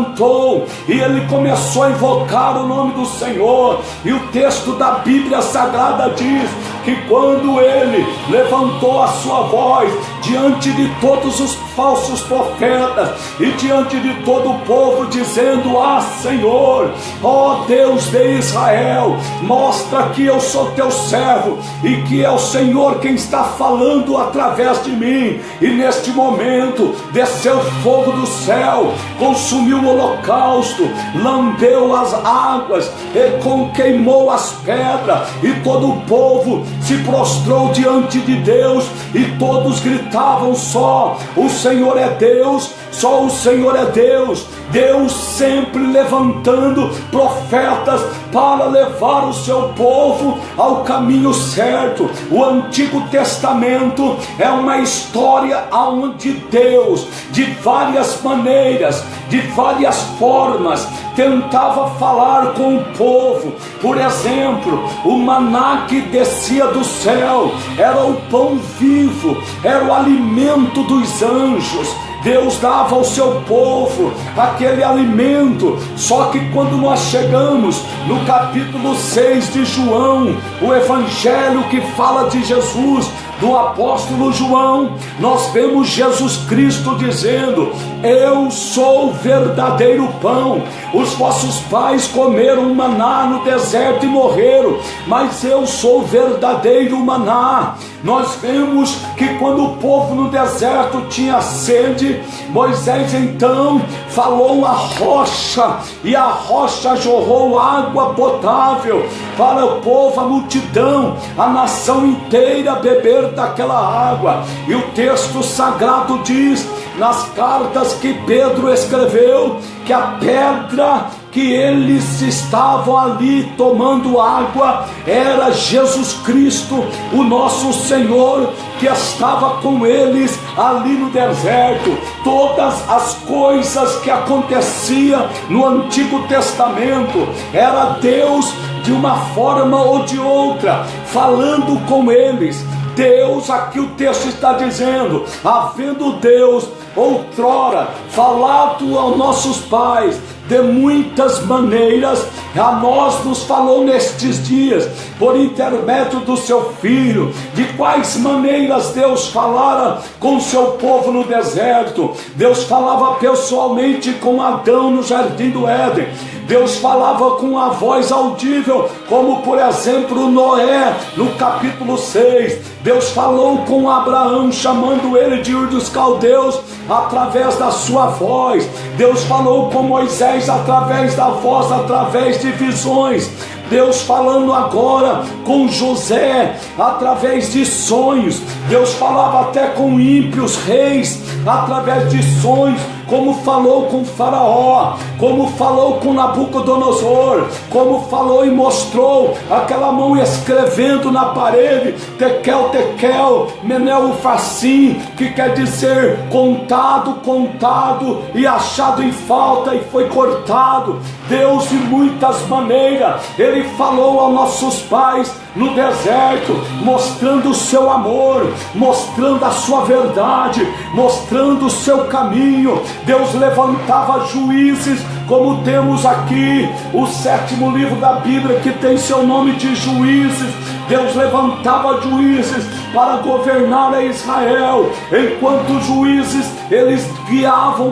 e ele começou a invocar o nome do Senhor. E o texto da Bíblia Sagrada diz que quando ele levantou a sua voz diante de todos os falsos profetas e diante de todo o povo, dizendo: ah, Senhor, ó Deus de Israel, mostra que eu sou teu servo e que é o Senhor quem está falando através de mim. E neste momento desceu fogo do céu, consumiu o holocausto, lambeu as águas e queimou as pedras, e todo o povo se prostrou diante de Deus, e todos gritavam só: o Senhor é Deus, só o Senhor é Deus. Deus sempre levantando profetas para levar o seu povo ao caminho certo. O Antigo Testamento é uma história onde Deus, de várias maneiras, de várias formas, tentava falar com o povo. Por exemplo, o maná que descia do céu era o pão vivo, era o alimento dos anjos. Deus dava ao seu povo aquele alimento. Só que quando nós chegamos no capítulo 6 de João, o evangelho que fala de Jesus, do apóstolo João, nós vemos Jesus Cristo dizendo: eu sou o verdadeiro pão. Os vossos pais comeram maná no deserto e morreram, mas eu sou o verdadeiro maná. nós vemos que quando o povo no deserto tinha sede, Moisés então falou a rocha, e a rocha jorrou água potável para o povo, a multidão, a nação inteira beber daquela água. E o texto sagrado diz, nas cartas que Pedro escreveu, que a pedra que eles estavam ali tomando água era Jesus Cristo, o nosso Senhor, que estava com eles ali no deserto. Todas as coisas que aconteciam no Antigo Testamento era Deus de uma forma ou de outra falando com eles. Deus, aqui o texto está dizendo, havendo Deus outrora falado aos nossos pais de muitas maneiras, a nós nos falou nestes dias, por intermédio do seu Filho. De quais maneiras Deus falara com o seu povo no deserto? Deus falava pessoalmente com Adão no jardim do Éden. Deus falava com a voz audível, como por exemplo Noé, no capítulo 6. Deus falou com Abraão, chamando ele de Ur dos Caldeus, através da sua voz. Deus falou com Moisés através da voz, através de visões. Deus falando agora com José através de sonhos. Deus falava até com ímpios reis através de sonhos, como falou com Faraó, como falou com Nabucodonosor, como falou e mostrou aquela mão escrevendo na parede, Tekel, Tekel, Menel, Ufassim, que quer dizer contado, contado e achado em falta e foi cortado. Deus de muitas maneiras, Ele falou aos nossos pais no deserto, mostrando o seu amor, mostrando a sua verdade, mostrando o seu caminho. Deus levantava juízes, como temos aqui o 7º livro da Bíblia, que tem seu nome de Juízes. Deus levantava juízes para governar a Israel. Enquanto os juízes, eles guiavam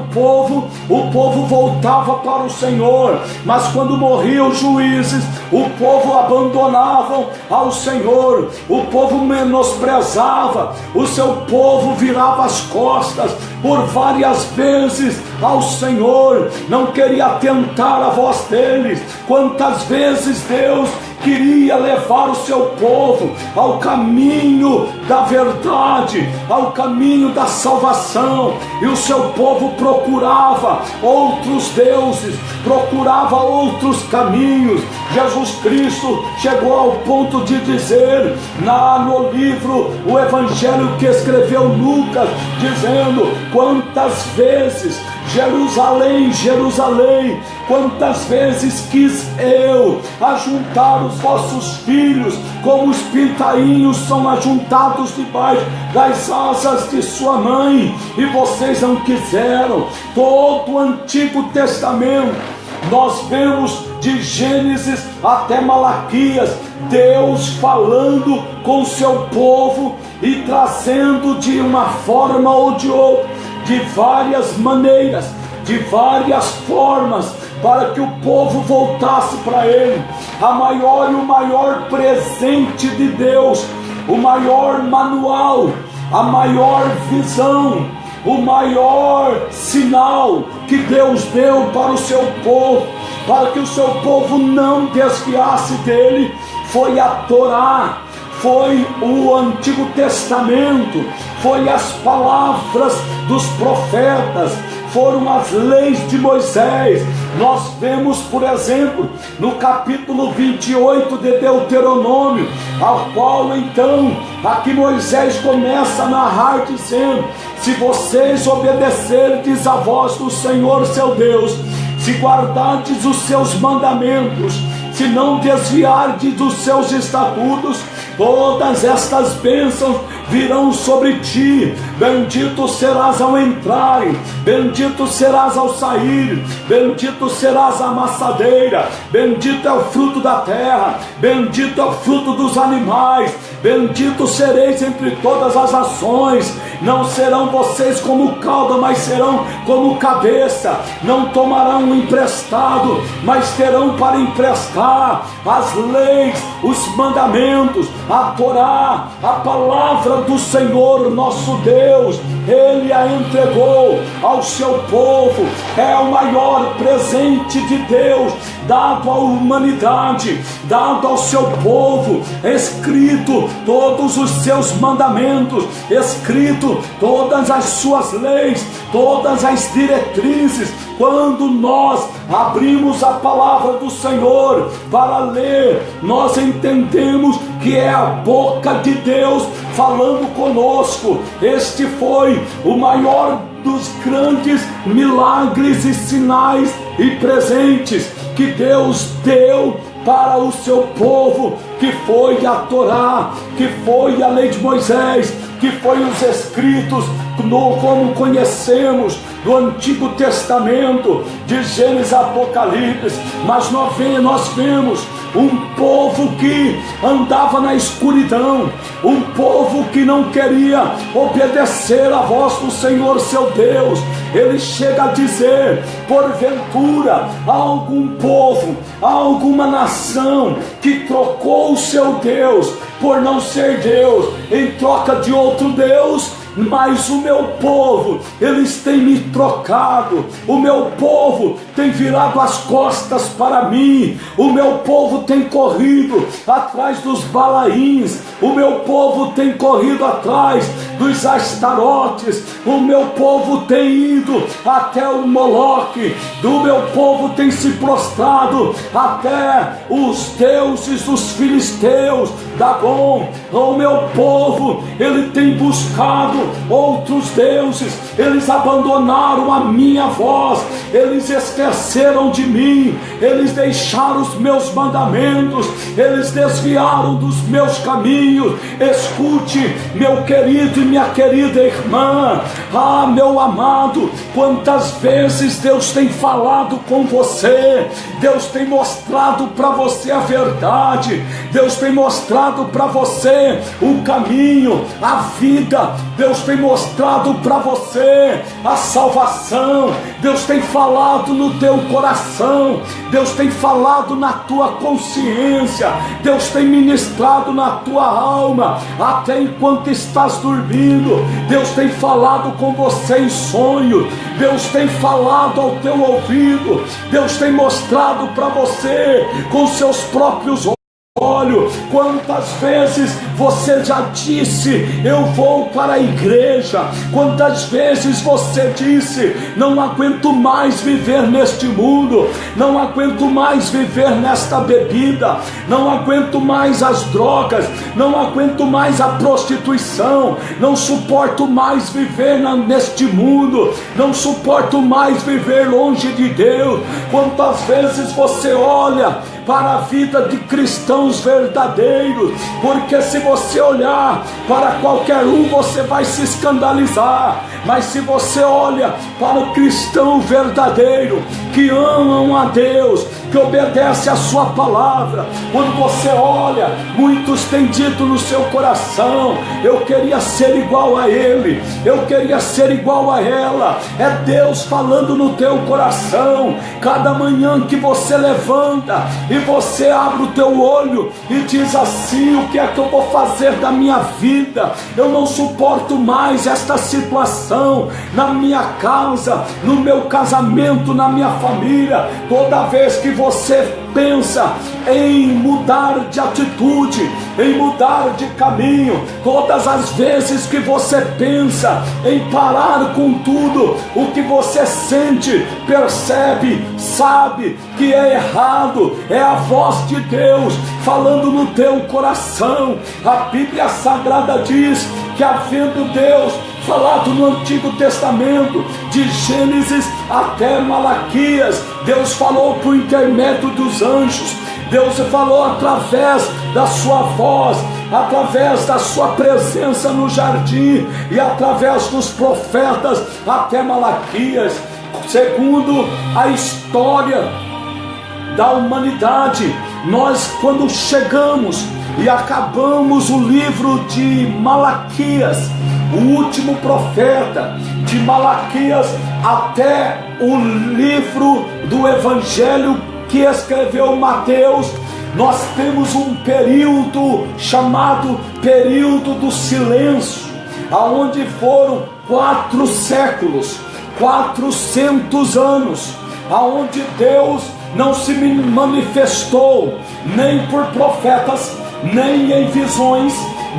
o povo voltava para o Senhor. Mas quando morriam os juízes, o povo abandonava ao Senhor, o povo menosprezava, o seu povo virava as costas por várias vezes ao Senhor, não queria atentar a voz deles. Quantas vezes Deus queria levar o seu povo ao caminho da verdade, ao caminho da salvação, e o seu povo procurava outros deuses, procurava outros caminhos. Jesus Cristo chegou ao ponto de dizer no livro, o evangelho que escreveu Lucas, dizendo: quantas vezes Jerusalém, Jerusalém, quantas vezes quis eu ajuntar os vossos filhos, como os pintainhos são ajuntados debaixo das asas de sua mãe, e vocês não quiseram. Todo o Antigo Testamento nós vemos de Gênesis até Malaquias, Deus falando com o seu povo e trazendo de uma forma ou de outra, de várias maneiras, de várias formas, para que o povo voltasse para Ele. A maior e o maior presente de Deus, o maior manual, a maior visão, o maior sinal que Deus deu para o seu povo, para que o seu povo não desviasse dele, foi a Torá, foi o Antigo Testamento, foi as palavras dos profetas, foram as leis de Moisés. Nós vemos, por exemplo, no capítulo 28 de Deuteronômio, ao qual então aqui Moisés começa a narrar dizendo: se vocês obedecerdes à voz do Senhor seu Deus, se guardardes os seus mandamentos, se não desviardes dos seus estatutos, todas estas bênçãos virão sobre ti. Bendito serás ao entrar, bendito serás ao sair, bendito serás a amassadeira, bendito é o fruto da terra, bendito é o fruto dos animais, bendito sereis entre todas as nações. Não serão vocês como cauda, mas serão como cabeça. Não tomarão emprestado, mas terão para emprestar. As leis os mandamentos, a Torá, a palavra do Senhor nosso Deus. Ele a entregou ao seu povo. É o maior presente de Deus dado à humanidade, dado ao seu povo, escrito todos os seus mandamentos, escrito todas as suas leis, todas as diretrizes. Quando nós abrimos a palavra do Senhor para ler, nós entendemos que é a boca de Deus falando conosco. Este foi o maior dos grandes milagres e sinais e presentes que Deus deu para o seu povo, que foi a Torá, que foi a lei de Moisés, que foi os escritos, como conhecemos do Antigo Testamento, de Gênesis a Apocalipse. Mas nós vemos um povo que andava na escuridão, um povo que não queria obedecer à voz do Senhor seu Deus. Ele chega a dizer: porventura há algum povo, há alguma nação que trocou o seu Deus por não ser Deus em troca de outro Deus? Mas o meu povo, eles têm me trocado. O meu povo tem virado as costas para mim. O meu povo tem corrido atrás dos Balaíns. O meu povo tem corrido atrás dos Astarotes. O meu povo tem ido até o Moloque. Do meu povo tem se prostrado até os deuses dos filisteus, Dagon. O meu povo, ele tem buscado outros deuses. Eles abandonaram a minha voz, eles esqueceram de mim, eles deixaram os meus mandamentos, eles desviaram dos meus caminhos. Escute, meu querido e minha querida irmã, meu amado, quantas vezes Deus tem falado com você, Deus tem mostrado para você a verdade, Deus tem mostrado para você o caminho, a vida, Deus tem mostrado para você a salvação, Deus tem falado no teu coração, Deus tem falado na tua consciência, Deus tem ministrado na tua alma, até enquanto estás dormindo. Deus tem falado com você em sonho, Deus tem falado ao teu ouvido, Deus tem mostrado para você com seus próprios olhos. Quantas vezes você já disse: eu vou para a igreja? Quantas vezes você disse: não aguento mais viver neste mundo, não aguento mais viver nesta bebida, não aguento mais as drogas, não aguento mais a prostituição, não suporto mais viver neste mundo, não suporto mais viver longe de Deus? Quantas vezes você olha para a vida de cristãos verdadeiros, porque se você olhar para qualquer um, você vai se escandalizar, mas se você olha para o cristão verdadeiro, que amam a Deus, que obedece a sua palavra, quando você olha, muitos têm dito no seu coração: eu queria ser igual a ele, eu queria ser igual a ela. É Deus falando no teu coração. Cada manhã que você levanta e você abre o teu olho e diz assim: o que é que eu vou fazer da minha vida? Eu não suporto mais esta situação na minha casa, no meu casamento, na minha família. Toda vez que você pensa em mudar de atitude, em mudar de caminho, todas as vezes que você pensa em parar com tudo o que você sente, percebe, sabe que é errado, é a voz de Deus falando no teu coração. A Bíblia Sagrada diz que, havendo Deus falado no Antigo Testamento, de Gênesis até Malaquias, Deus falou por intermédio dos anjos, Deus falou através da sua voz, através da sua presença no jardim e através dos profetas até Malaquias. Segundo a história da humanidade, nós, quando chegamos e acabamos o livro de Malaquias, o último profeta, de Malaquias até o livro do Evangelho que escreveu Mateus, nós temos um período chamado período do silêncio, aonde foram 4 séculos, 400 anos, aonde Deus não se manifestou nem por profetas, nem em visões,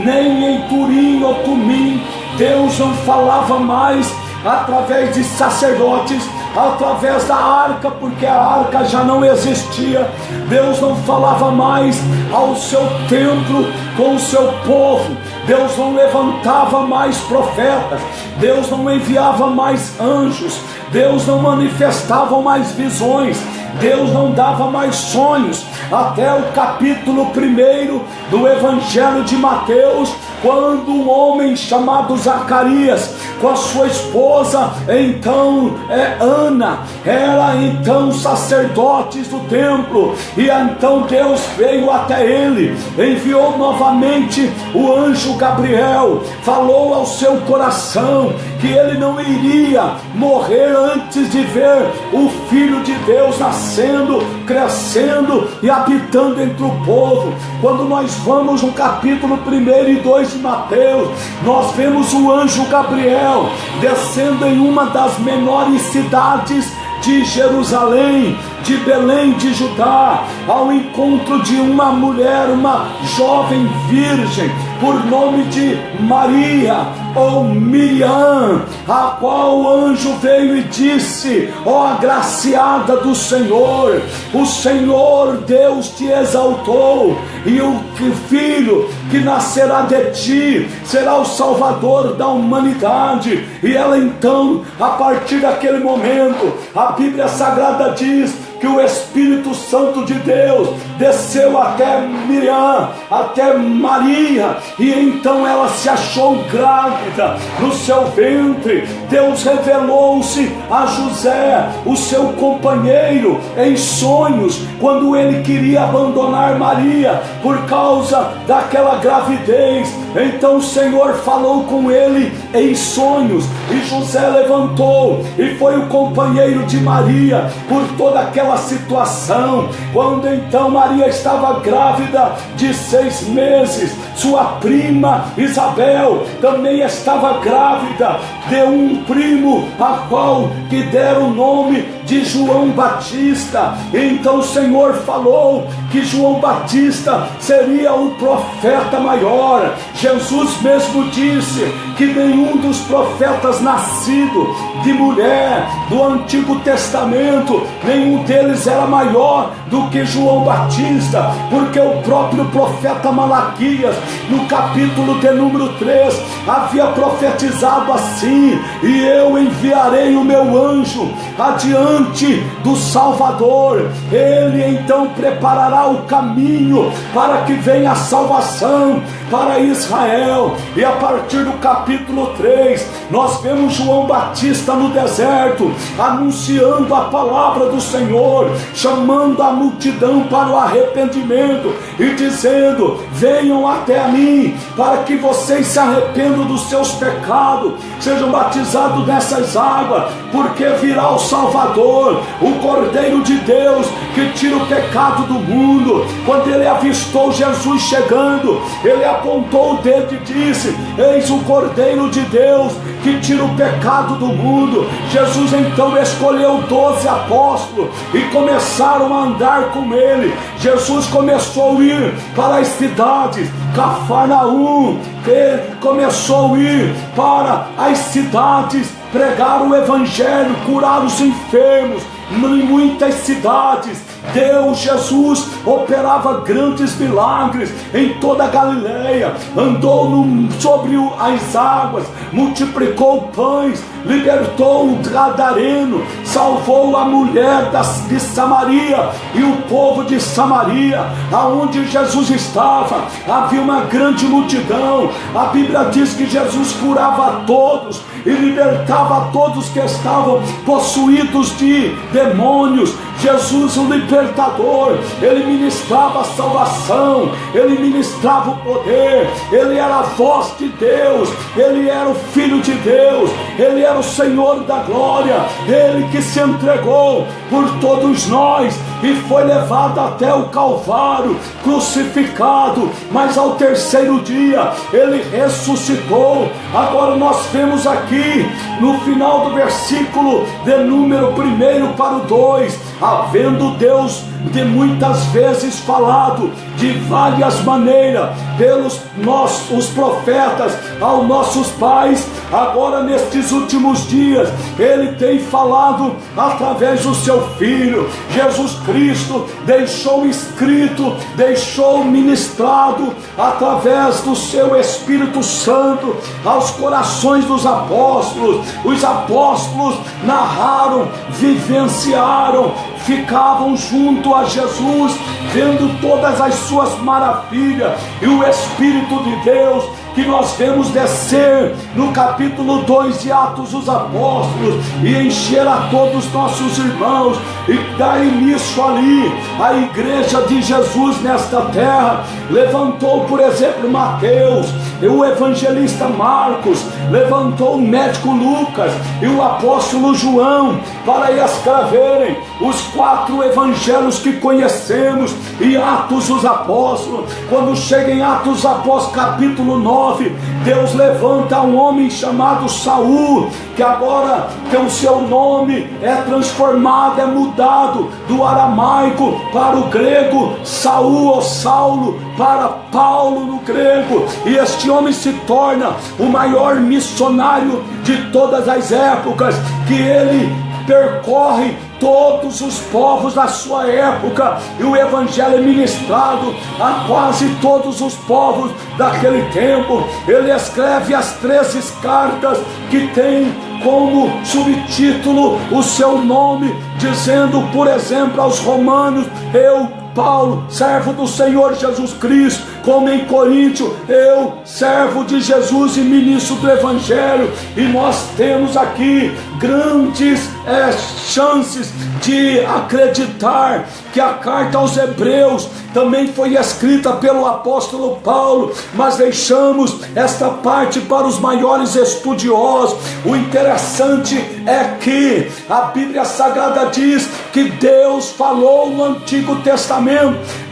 nem em Turim ou Tumim. Deus não falava mais através de sacerdotes, através da arca, porque a arca já não existia. Deus não falava mais ao seu templo com o seu povo. Deus não levantava mais profetas. Deus não enviava mais anjos. Deus não manifestava mais visões. Deus não dava mais sonhos, até o capítulo 1 do Evangelho de Mateus, quando um homem chamado Zacarias, com a sua esposa, então Ana, era então sacerdotes do templo, e então Deus veio até ele, enviou novamente o anjo Gabriel, falou ao seu coração que ele não iria morrer antes de ver o Filho de Deus nascendo, crescendo e habitando entre o povo. Quando nós vamos no capítulo 1 e 2 de Mateus, nós vemos o anjo Gabriel descendo em uma das menores cidades de Jerusalém, de Belém de Judá, ao encontro de uma mulher, uma jovem virgem, por nome de Maria ou Miriam, a qual o anjo veio e disse: ó agraciada do Senhor, o Senhor Deus te exaltou, e o filho que nascerá de ti será o Salvador da humanidade. E ela então, a partir daquele momento, a Bíblia Sagrada diz que o Espírito Santo de Deus desceu até Miriam, até Maria, e então ela se achou grávida no seu ventre. Deus revelou-se a José, o seu companheiro, em sonhos, quando ele queria abandonar Maria por causa daquela gravidez. Então o Senhor falou com ele em sonhos, e José levantou e foi o companheiro de Maria por toda aquela situação. Quando então Maria estava grávida de 6 meses, sua prima Isabel também estava grávida de um primo, a qual que deram o nome de João Batista. Então o Senhor falou que João Batista seria o profeta maior. Jesus mesmo disse que nenhum dos profetas nascidos de mulher do Antigo Testamento, nenhum deles era maior do que João Batista, porque o próprio profeta Malaquias, no capítulo de número 3, havia profetizado assim: e eu enviarei o meu anjo adiante do Salvador, ele então preparará o caminho para que venha a salvação para Israel. E a partir do capítulo 3, nós vemos João Batista no deserto, anunciando a palavra do Senhor, chamando a multidão para o arrependimento e dizendo: venham até a mim, para que vocês se arrependam dos seus pecados, sejam batizados nessas águas, porque virá o Salvador, o Cordeiro de Deus, que tira o pecado do mundo. Quando ele avistou Jesus chegando, ele apontou o dedo e disse: eis o Cordeiro de Deus, que tira o pecado do mundo. Jesus então escolheu 12 apóstolos e começaram a andar com ele. Jesus começou a ir para as cidades, Cafarnaum, começou a ir para as cidades, pregar o evangelho, curar os enfermos. Em muitas cidades, Jesus operava grandes milagres em toda a Galileia, andou sobre as águas, multiplicou pães, libertou o gadareno, salvou a mulher de Samaria e o povo de Samaria. Aonde Jesus estava, havia uma grande multidão. A Bíblia diz que Jesus curava a todos e libertava a todos que estavam possuídos de demônios. Jesus o libertador, ele ministrava a salvação, ele ministrava o poder, ele era a voz de Deus, ele era o Filho de Deus, ele era o Senhor da glória, ele que se entregou por todos nós e foi levado até o Calvário, crucificado, mas ao terceiro dia ele ressuscitou. Agora nós vemos aqui no final do versículo de número 1 para o 2, havendo Deus de muitas vezes falado de várias maneiras pelos os profetas aos nossos pais, agora nestes últimos dias ele tem falado através do seu Filho Jesus Cristo, deixou escrito, deixou ministrado através do seu Espírito Santo aos corações dos apóstolos. Os apóstolos narraram, vivenciaram, ficavam junto a Jesus, vendo todas as suas maravilhas, e o Espírito de Deus que nós vemos descer no capítulo 2 de Atos dos Apóstolos e encher a todos os nossos irmãos e dar início ali a igreja de Jesus nesta terra. Levantou, por exemplo, Mateus, e o evangelista Marcos, levantou o médico Lucas e o apóstolo João para escreverem os 4 evangelhos que conhecemos e Atos dos Apóstolos. Quando chega em Atos dos Apóstolos capítulo 9, Deus levanta um homem chamado Saul, que agora o seu nome é transformado, é mudado do aramaico para o grego, Saul ou Saulo para Paulo no grego, e este homem se torna o maior missionário de todas as épocas, que ele percorre todos os povos da sua época, e o evangelho é ministrado a quase todos os povos daquele tempo. Ele escreve as 13 cartas que tem como subtítulo o seu nome, dizendo, por exemplo, aos romanos: eu, Paulo, servo do Senhor Jesus Cristo, como em Coríntio, eu, servo de Jesus e ministro do Evangelho. E nós temos aqui grandes chances de acreditar que a carta aos Hebreus também foi escrita pelo apóstolo Paulo, mas deixamos esta parte para os maiores estudiosos. O interessante é que a Bíblia Sagrada diz que Deus falou no Antigo Testamento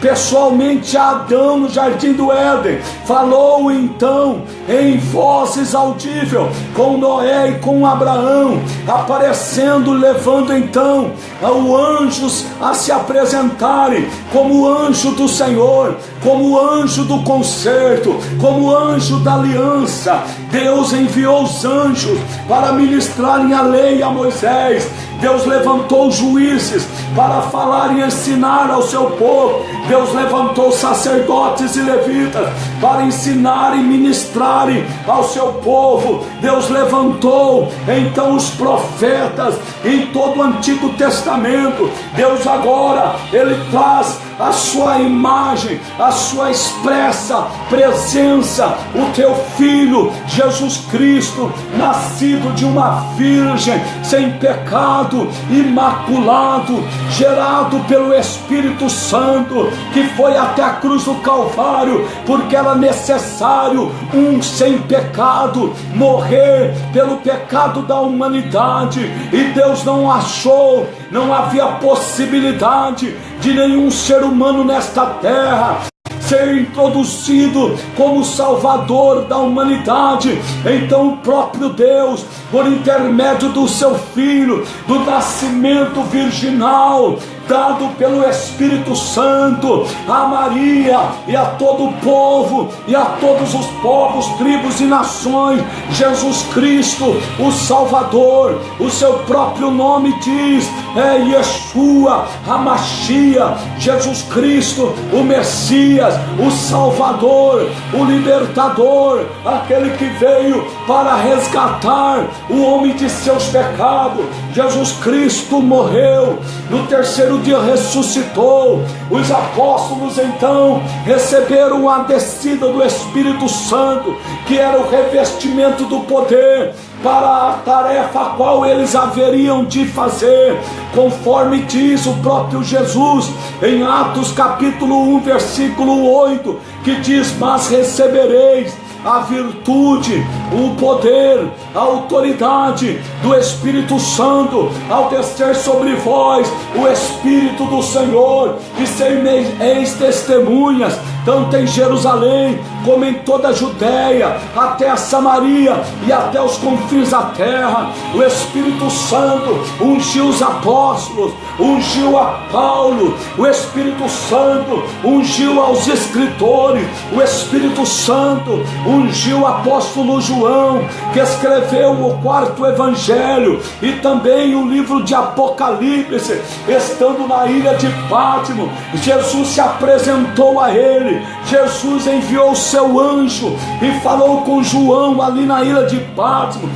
pessoalmente a Adão no Jardim do Éden, falou então em vozes audíveis com Noé e com Abraão, aparecendo, levando então os anjos a se apresentarem como anjo do Senhor, como anjo do concerto, como anjo da aliança. Deus enviou os anjos para ministrarem a lei a Moisés. Deus levantou juízes para falar e ensinar ao seu povo. Deus levantou sacerdotes e levitas para ensinar e ministrarem ao seu povo. Deus levantou então os profetas em todo o Antigo Testamento. Deus agora, ele traz a sua imagem, a sua expressa presença, o teu Filho Jesus Cristo, nascido de uma virgem, sem pecado, imaculado, gerado pelo Espírito Santo, que foi até a cruz do Calvário, porque era necessário um sem pecado morrer pelo pecado da humanidade, e Deus não achou, não havia possibilidade de nenhum ser humano nesta terra ser introduzido como Salvador da humanidade. Então o próprio Deus, por intermédio do seu Filho, do nascimento virginal dado pelo Espírito Santo a Maria e a todo o povo e a todos os povos, tribos e nações, Jesus Cristo, o Salvador, o seu próprio nome diz, é Yeshua, HaMashiach, Jesus Cristo, o Messias, o Salvador, o Libertador, aquele que veio para resgatar o homem de seus pecados. Jesus Cristo morreu, no terceiro terceiro dia ressuscitou. Os apóstolos então receberam a descida do Espírito Santo, que era o revestimento do poder para a tarefa a qual eles haveriam de fazer, conforme diz o próprio Jesus em Atos capítulo 1 versículo 8, que diz: mas recebereis a virtude, o poder, a autoridade do Espírito Santo ao descer sobre vós o Espírito do Senhor, e sereis testemunhas, tanto em Jerusalém como em toda a Judéia, até a Samaria e até os confins da terra. O Espírito Santo ungiu os apóstolos, ungiu a Paulo, o Espírito Santo ungiu aos escritores, o Espírito Santo ungiu o apóstolo João, que escreveu o 4º evangelho e também o livro de Apocalipse. Estando na ilha de Pátimo, Jesus se apresentou a ele, Jesus enviou o seu anjo e falou com João ali na ilha de Pátimo,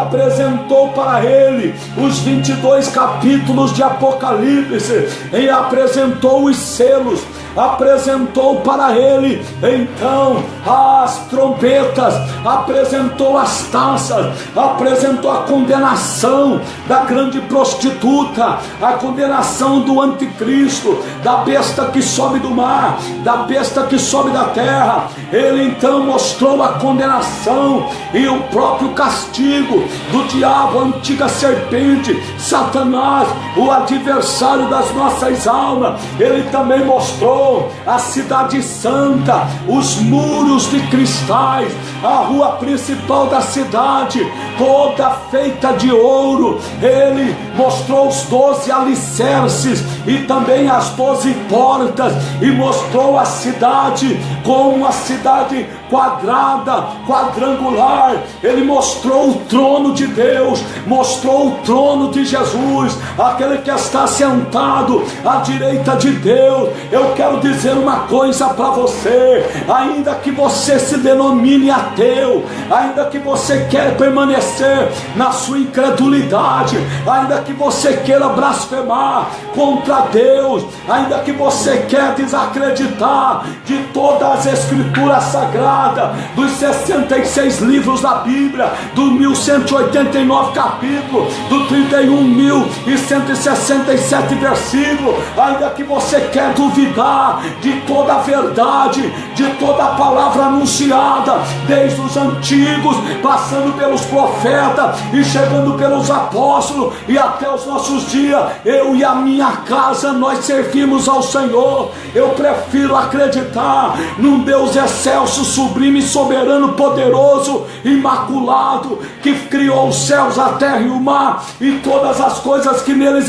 apresentou para ele os 22 capítulos de Apocalipse e apresentou os selos, apresentou para ele então as trombetas, apresentou as taças, apresentou a condenação da grande prostituta, a condenação do anticristo, da besta que sobe do mar, da besta que sobe da terra. Ele então mostrou a condenação e o próprio castigo do diabo, a antiga serpente, Satanás, o adversário das nossas almas. Ele também mostrou a cidade santa, os muros de cristais, a rua principal da cidade, toda feita de ouro. Ele mostrou os 12 alicerces e também as 12 portas, e mostrou a cidade como uma cidade quadrada, quadrangular. Ele mostrou o trono de Deus, mostrou o trono de Jesus, aquele que está sentado à direita de Deus. Eu quero dizer uma coisa para você: ainda que você se denomine ateu, ainda que você queira permanecer na sua incredulidade, ainda que você queira blasfemar contra Deus, ainda que você quer desacreditar de todas as escrituras sagradas, dos 66 livros da Bíblia, do 1189 capítulos, do 31.167 versículos, ainda que você quer duvidar de toda a verdade, de toda a palavra anunciada, desde os antigos, passando pelos profetas e chegando pelos apóstolos e até os nossos dias, eu e a minha casa, nós servimos ao Senhor. Eu prefiro acreditar num Deus excelso, sublime, soberano, poderoso, imaculado, que criou os céus, a terra e o mar e todas as coisas que neles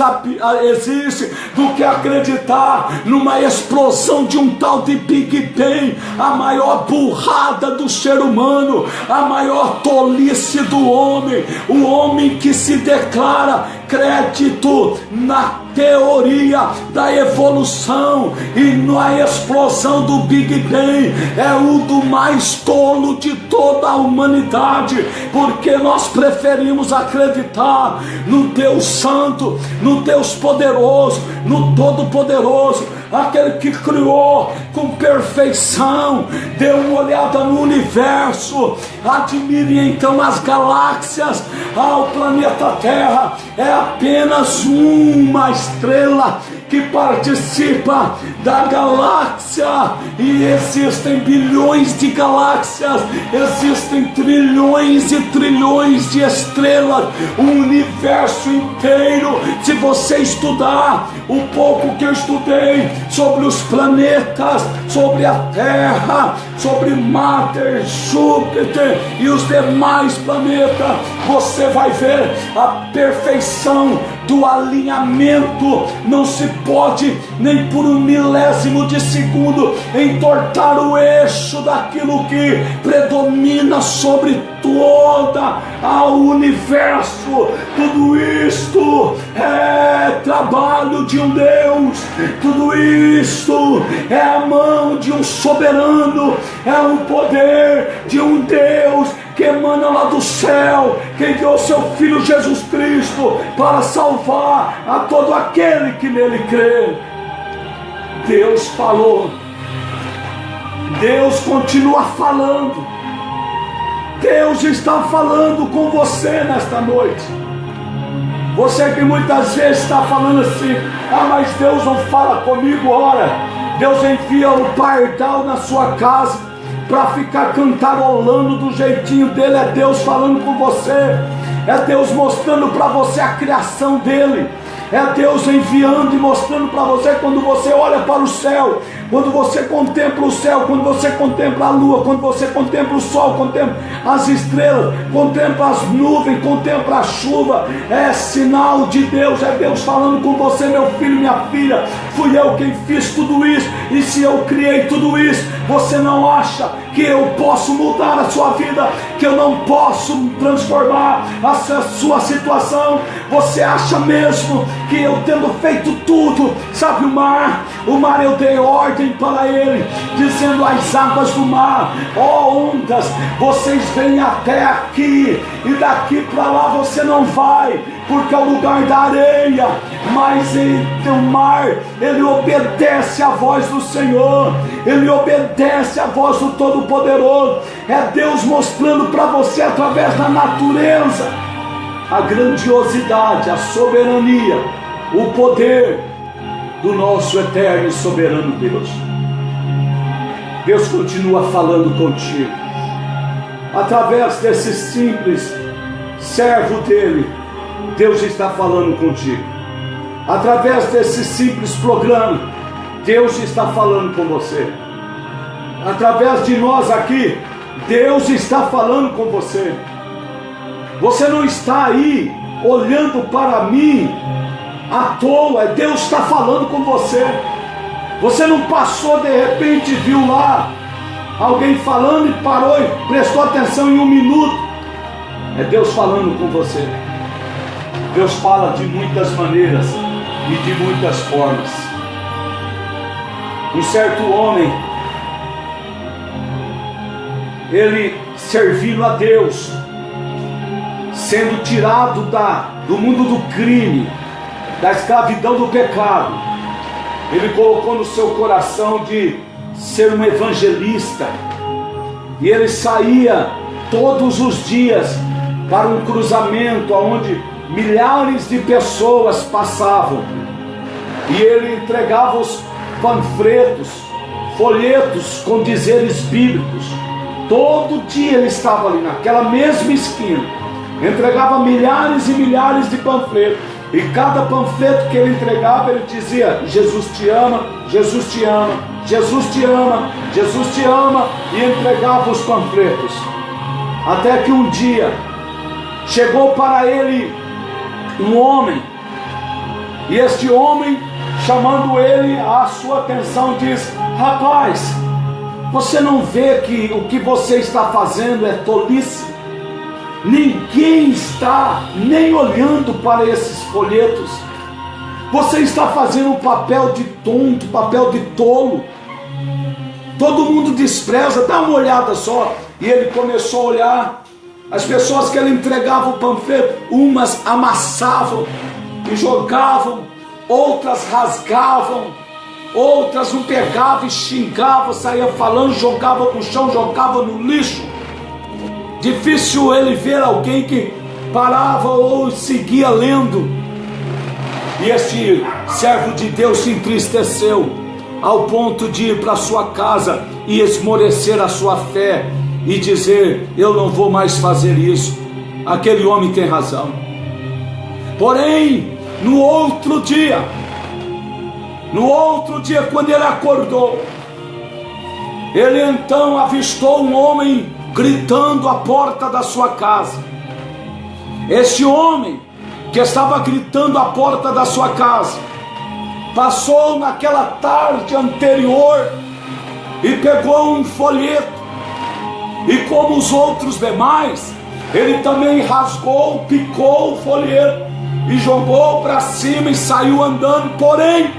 existem, do que acreditar numa explosão de um tal de Big Bang, a maior burrada do ser humano, a maior tolice do homem, o homem que se declara crédito na teoria da evolução e na explosão do Big Bang. É o do mais tolo de toda a humanidade, porque nós preferimos acreditar no Deus Santo, no Deus poderoso, no Todo-Poderoso, aquele que criou com perfeição. Dê uma olhada no universo, admire então as galáxias. O planeta Terra é apenas uma estrela que participa da galáxia, e existem bilhões de galáxias, existem trilhões e trilhões de estrelas, o universo inteiro. Se você estudar o pouco que eu estudei sobre os planetas, sobre a Terra, sobre Marte, Júpiter e os demais planetas, você vai ver a perfeição do alinhamento. Não se pode nem por um milésimo de segundo entortar o eixo daquilo que predomina sobre toda o universo. Tudo isto é trabalho de um Deus, tudo isto é a mão de um soberano, é o poder de um Deus que emana lá do céu, que enviou seu Filho Jesus Cristo para salvar a todo aquele que nele crê. Deus falou, Deus continua falando, Deus está falando com você nesta noite. Você que muitas vezes está falando assim: ah, mas Deus não fala comigo. Ora, Deus envia o pardal na sua casa para ficar cantarolando do jeitinho dele. É Deus falando com você, é Deus mostrando para você a criação dele, é Deus enviando e mostrando para você. Quando você olha para o céu, quando você contempla o céu, quando você contempla a lua, quando você contempla o sol, contempla as estrelas, contempla as nuvens, contempla a chuva, é sinal de Deus, é Deus falando com você: meu filho, minha filha, fui eu quem fiz tudo isso, e se eu criei tudo isso, você não acha que eu posso mudar a sua vida, que eu não posso transformar a sua situação? Você acha mesmo que eu, tendo feito tudo, sabe, o mar eu dei ordem para ele, dizendo às águas do mar: ó ondas, vocês vêm até aqui, e daqui para lá você não vai, porque é o lugar da areia. Mas o mar, ele obedece à voz do Senhor, ele obedece à voz do Todo-Poderoso. É Deus mostrando para você, através da natureza, a grandiosidade, a soberania, o poder do nosso eterno e soberano Deus. Deus continua falando contigo, através desse simples servo dele. Deus está falando contigo, através desse simples programa. Deus está falando com você, através de nós aqui. Deus está falando com você. Você não está aí olhando para mim à toa, Deus está falando com você. Você não passou, de repente viu lá alguém falando e parou e prestou atenção em um minuto. É Deus falando com você. Deus fala de muitas maneiras e de muitas formas. Um certo homem, ele servindo a Deus, sendo tirado do mundo do crime, da escravidão do pecado, ele colocou no seu coração de ser um evangelista, e ele saía todos os dias para um cruzamento onde milhares de pessoas passavam, e ele entregava os panfletos, folhetos com dizeres bíblicos. Todo dia ele estava ali naquela mesma esquina, entregava milhares e milhares de panfletos, e cada panfleto que ele entregava, ele dizia: Jesus te ama, Jesus te ama, Jesus te ama, Jesus te ama, e entregava os panfletos. Até que um dia chegou para ele um homem, e este homem, chamando ele a sua atenção, diz: rapaz, você não vê que o que você está fazendo é tolice? Ninguém está nem olhando para esses folhetos. Você está fazendo um papel de tonto, papel de tolo. Todo mundo despreza, dá uma olhada só. E ele começou a olhar as pessoas que ele entregava o panfleto. Umas amassavam e jogavam, outras rasgavam, outras não pegavam e xingavam, saía falando, jogava no chão, jogava no lixo. Difícil ele ver alguém que parava ou seguia lendo. E este servo de Deus se entristeceu ao ponto de ir para sua casa e esmorecer a sua fé e dizer: eu não vou mais fazer isso. Aquele homem tem razão. Porém, no outro dia, quando ele acordou, ele então avistou um homem gritando à porta da sua casa. Este homem que estava gritando à porta da sua casa passou naquela tarde anterior e pegou um folheto, e como os outros demais, ele também rasgou, picou o folheto e jogou para cima e saiu andando. Porém,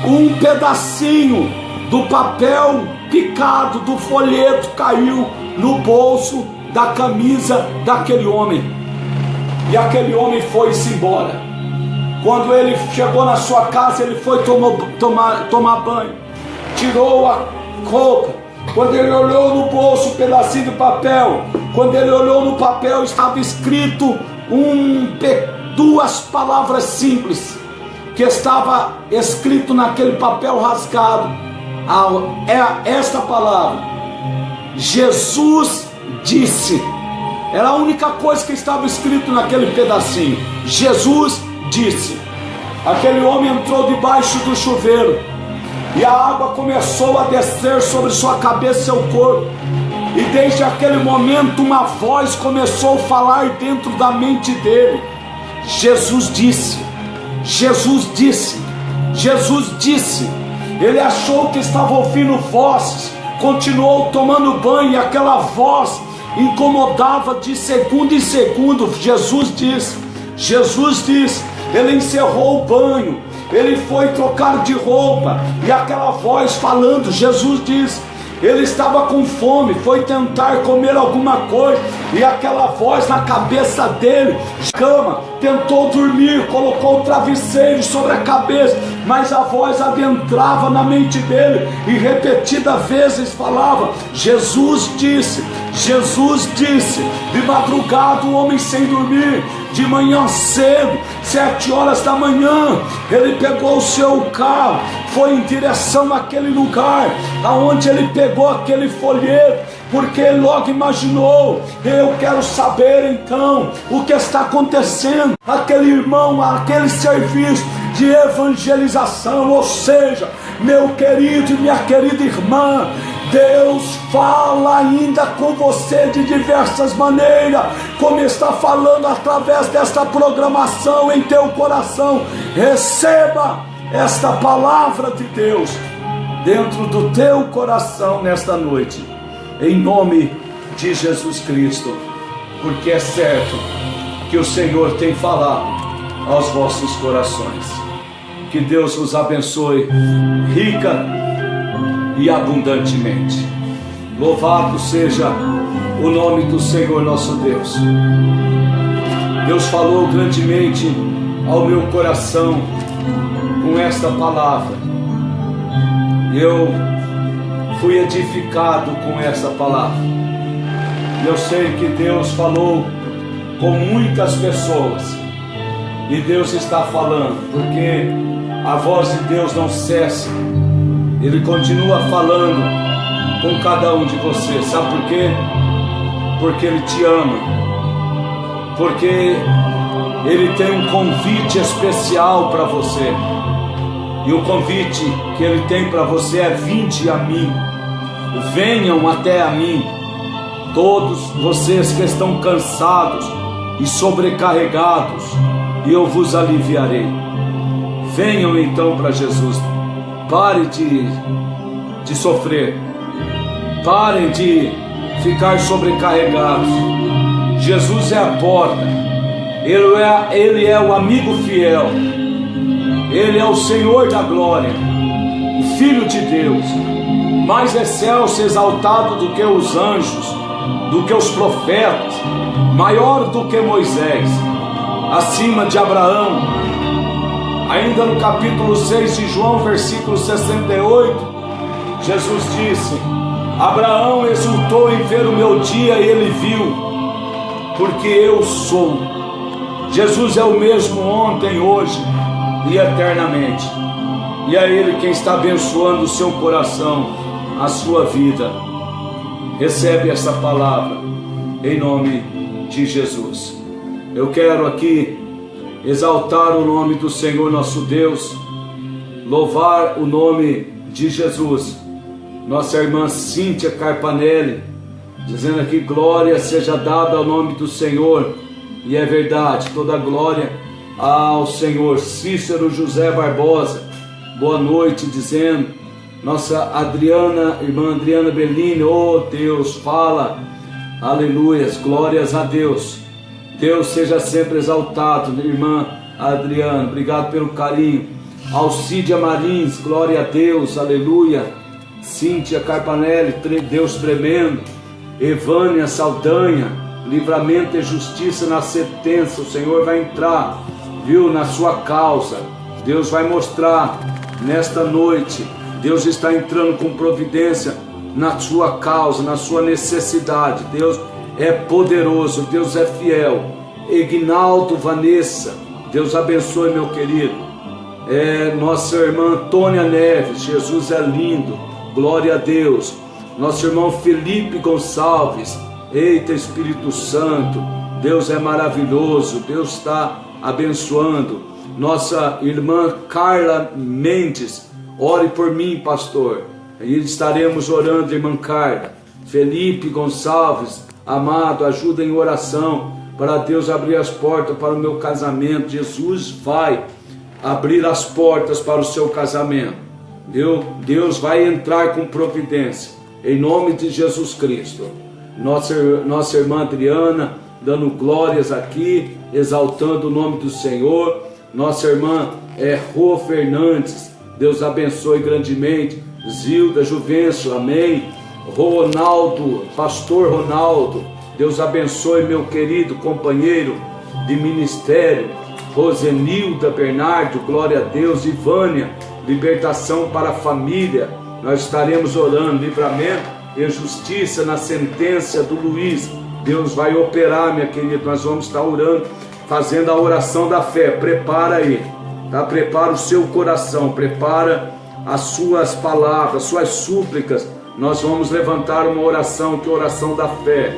um pedacinho do papel picado do folheto caiu no bolso da camisa daquele homem. E aquele homem foi-se embora. Quando ele chegou na sua casa, ele foi tomar banho, tirou a roupa. Quando ele olhou no bolso, um pedacinho de papel, quando ele olhou no papel, estava escrito duas palavras simples, que estava escrito naquele papel rasgado. Esta palavra: Jesus disse. Era a única coisa que estava escrito naquele pedacinho. Jesus disse. Aquele homem entrou debaixo do chuveiro, e a água começou a descer sobre sua cabeça e seu corpo. E desde aquele momento uma voz começou a falar dentro da mente dele: Jesus disse, Jesus disse, Jesus disse. Ele achou que estava ouvindo vozes, continuou tomando banho, e aquela voz incomodava de segundo em segundo. Jesus disse, Jesus disse. Ele encerrou o banho, ele foi trocar de roupa, e aquela voz falando: Jesus disse. Ele estava com fome, foi tentar comer alguma coisa, e aquela voz na cabeça dele, cama, tentou dormir, colocou o travesseiro sobre a cabeça, mas a voz adentrava na mente dele, e repetidas vezes falava: Jesus disse, Jesus disse. De madrugada o homem sem dormir, de manhã cedo, 7 horas da manhã, ele pegou o seu carro, foi em direção àquele lugar, aonde ele pegou aquele folheto, porque ele logo imaginou: eu quero saber então o que está acontecendo. Aquele irmão, aquele serviço de evangelização, ou seja, meu querido e minha querida irmã, Deus fala ainda com você de diversas maneiras, como está falando através desta programação em teu coração. Receba esta palavra de Deus dentro do teu coração nesta noite, em nome de Jesus Cristo, porque é certo que o Senhor tem falado aos vossos corações. Que Deus vos abençoe rica e abundantemente. Louvado seja o nome do Senhor nosso Deus. Deus falou grandemente ao meu coração com esta palavra. Eu fui edificado com essa palavra. Eu sei que Deus falou com muitas pessoas, e Deus está falando, porque a voz de Deus não cessa. Ele continua falando com cada um de vocês. Sabe por quê? Porque Ele te ama, porque Ele tem um convite especial para você, e o convite que Ele tem para você é: vinde a mim, venham até a mim, todos vocês que estão cansados e sobrecarregados, e eu vos aliviarei. Venham então para Jesus. Pare de sofrer, parem de ficar sobrecarregados. Jesus é a porta, Ele é o amigo fiel, Ele é o Senhor da glória, o Filho de Deus, mais excelso, exaltado do que os anjos, do que os profetas, maior do que Moisés, acima de Abraão. Ainda no capítulo 6 de João, versículo 68, Jesus disse: Abraão exultou em ver o meu dia, e ele viu, porque eu sou. Jesus é o mesmo ontem, hoje e eternamente, e é Ele quem está abençoando o seu coração, a sua vida. Recebe essa palavra em nome de Jesus. Eu quero aqui exaltar o nome do Senhor nosso Deus, louvar o nome de Jesus. Nossa irmã Cíntia Carpanelli, dizendo aqui: glória seja dada ao nome do Senhor, e é verdade, toda glória ao Senhor. Cícero José Barbosa, boa noite, dizendo: nossa irmã Adriana Bellini, oh Deus, fala, aleluias, glórias a Deus. Deus seja sempre exaltado, irmã Adriana, obrigado pelo carinho. Alcídia Marins, glória a Deus, aleluia. Cíntia Carpanelli, Deus tremendo, Evânia Saldanha, livramento e justiça na sentença. O Senhor vai entrar, viu, na sua causa. Deus vai mostrar nesta noite. Deus está entrando com providência na sua causa, na sua necessidade. Deus é poderoso, Deus é fiel. Ignaldo Vanessa, Deus abençoe, meu querido. Nossa irmã Antônia Neves, Jesus é lindo, glória a Deus. Nosso irmão Felipe Gonçalves, eita Espírito Santo, Deus é maravilhoso, Deus está abençoando. Nossa irmã Carla Mendes, ore por mim, pastor, e estaremos orando, irmã Carla. Felipe Gonçalves, amado, ajuda em oração, para Deus abrir as portas para o meu casamento. Jesus vai abrir as portas para o seu casamento. Deus vai entrar com providência, em nome de Jesus Cristo. Nossa irmã Adriana, dando glórias aqui, exaltando o nome do Senhor. Nossa irmã Rô Fernandes, Deus abençoe grandemente. Zilda Juvencio, amém. Ronaldo, pastor Ronaldo, Deus abençoe, meu querido companheiro de ministério. Rosenilda Bernardo, glória a Deus. Ivânia, libertação para a família. Nós estaremos orando, livramento e justiça na sentença do Luiz. Deus vai operar, minha querida. Nós vamos estar orando, fazendo a oração da fé. Prepara aí, tá? Prepara o seu coração, prepara as suas palavras, suas súplicas. Nós vamos levantar uma oração, que é a oração da fé.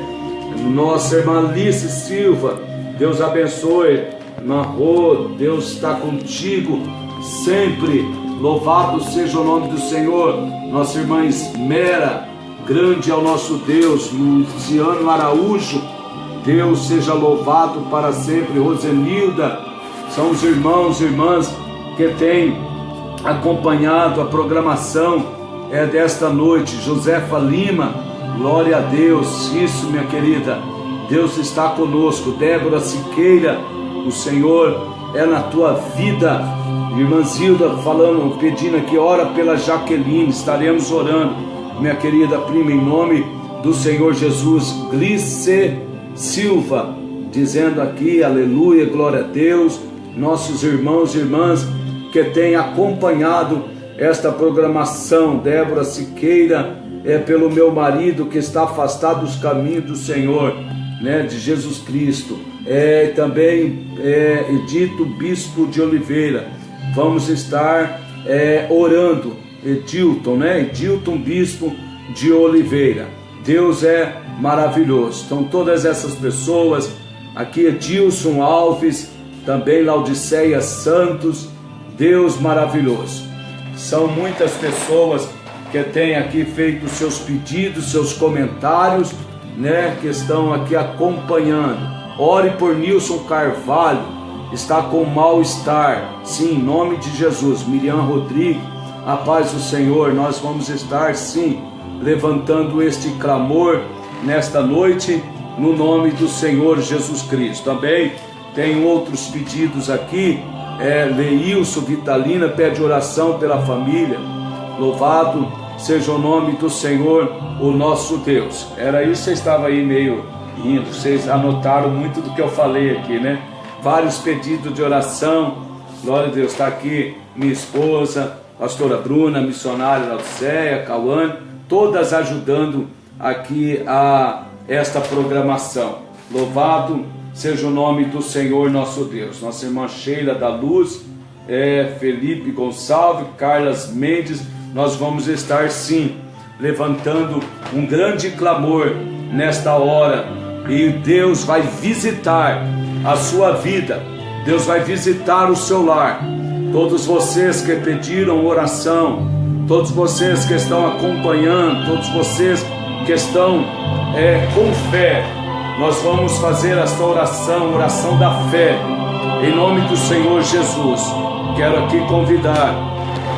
Nossa irmã Alice Silva, Deus abençoe. Irmã Rô, Deus está contigo sempre. Louvado seja o nome do Senhor. Nossa irmã Esmera, grande é o nosso Deus. Luciano Araújo, Deus seja louvado para sempre. Rosenilda, são os irmãos e irmãs que têm acompanhado a programação desta noite. Josefa Lima, glória a Deus. Isso, minha querida, Deus está conosco. Débora Siqueira, o Senhor é na tua vida. Irmã Zilda falando, pedindo aqui, ora pela Jaqueline. Estaremos orando, minha querida prima, em nome do Senhor Jesus. Glice Silva, dizendo aqui, aleluia, glória a Deus. Nossos irmãos e irmãs que têm acompanhado esta programação. Débora Siqueira, pelo meu marido que está afastado dos caminhos do Senhor, né, de Jesus Cristo. Também Edito Bispo de Oliveira, vamos estar orando. Edilton, né? Edilton Bispo de Oliveira. Deus é maravilhoso. Então todas essas pessoas aqui, Edilson Alves, também Laudiceia Santos, Deus maravilhoso. São muitas pessoas que têm aqui feito seus pedidos, seus comentários, né, que estão aqui acompanhando. Ore por Nilson Carvalho, está com mal-estar. Sim, em nome de Jesus. Miriam Rodrigues, a paz do Senhor. Nós vamos estar, sim, levantando este clamor nesta noite, no nome do Senhor Jesus Cristo. Também tem outros pedidos aqui. Leilson Vitalina pede oração pela família. Louvado seja o nome do Senhor, o nosso Deus. Era isso, você estava aí meio rindo, vocês anotaram muito do que eu falei aqui, né? Vários pedidos de oração. Glória a Deus. Está aqui minha esposa, pastora Bruna, missionária Laudiceia, Cauane, todas ajudando aqui a esta programação. Louvado seja o nome do Senhor nosso Deus. Nossa irmã Sheila da Luz, Felipe Gonçalves, Carlas Mendes, nós vamos estar, sim, levantando um grande clamor nesta hora, e Deus vai visitar a sua vida, Deus vai visitar o seu lar. Todos vocês que pediram oração, todos vocês que estão acompanhando, todos vocês que estão com fé, nós vamos fazer esta oração, oração da fé, em nome do Senhor Jesus. Quero aqui convidar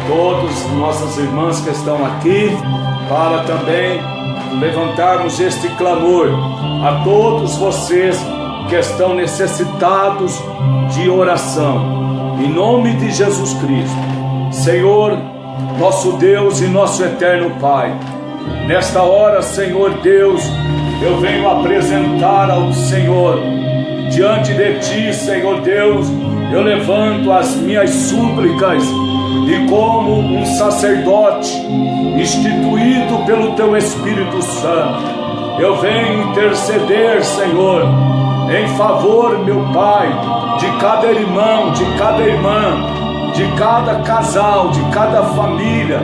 todas nossas irmãs que estão aqui, para também levantarmos este clamor a todos vocês que estão necessitados de oração, em nome de Jesus Cristo. Senhor, nosso Deus e nosso eterno Pai, nesta hora, Senhor Deus, eu venho apresentar ao Senhor. Diante de Ti, Senhor Deus, eu levanto as minhas súplicas e como um sacerdote instituído pelo Teu Espírito Santo, eu venho interceder, Senhor, em favor, meu Pai, de cada irmão, de cada irmã, de cada casal, de cada família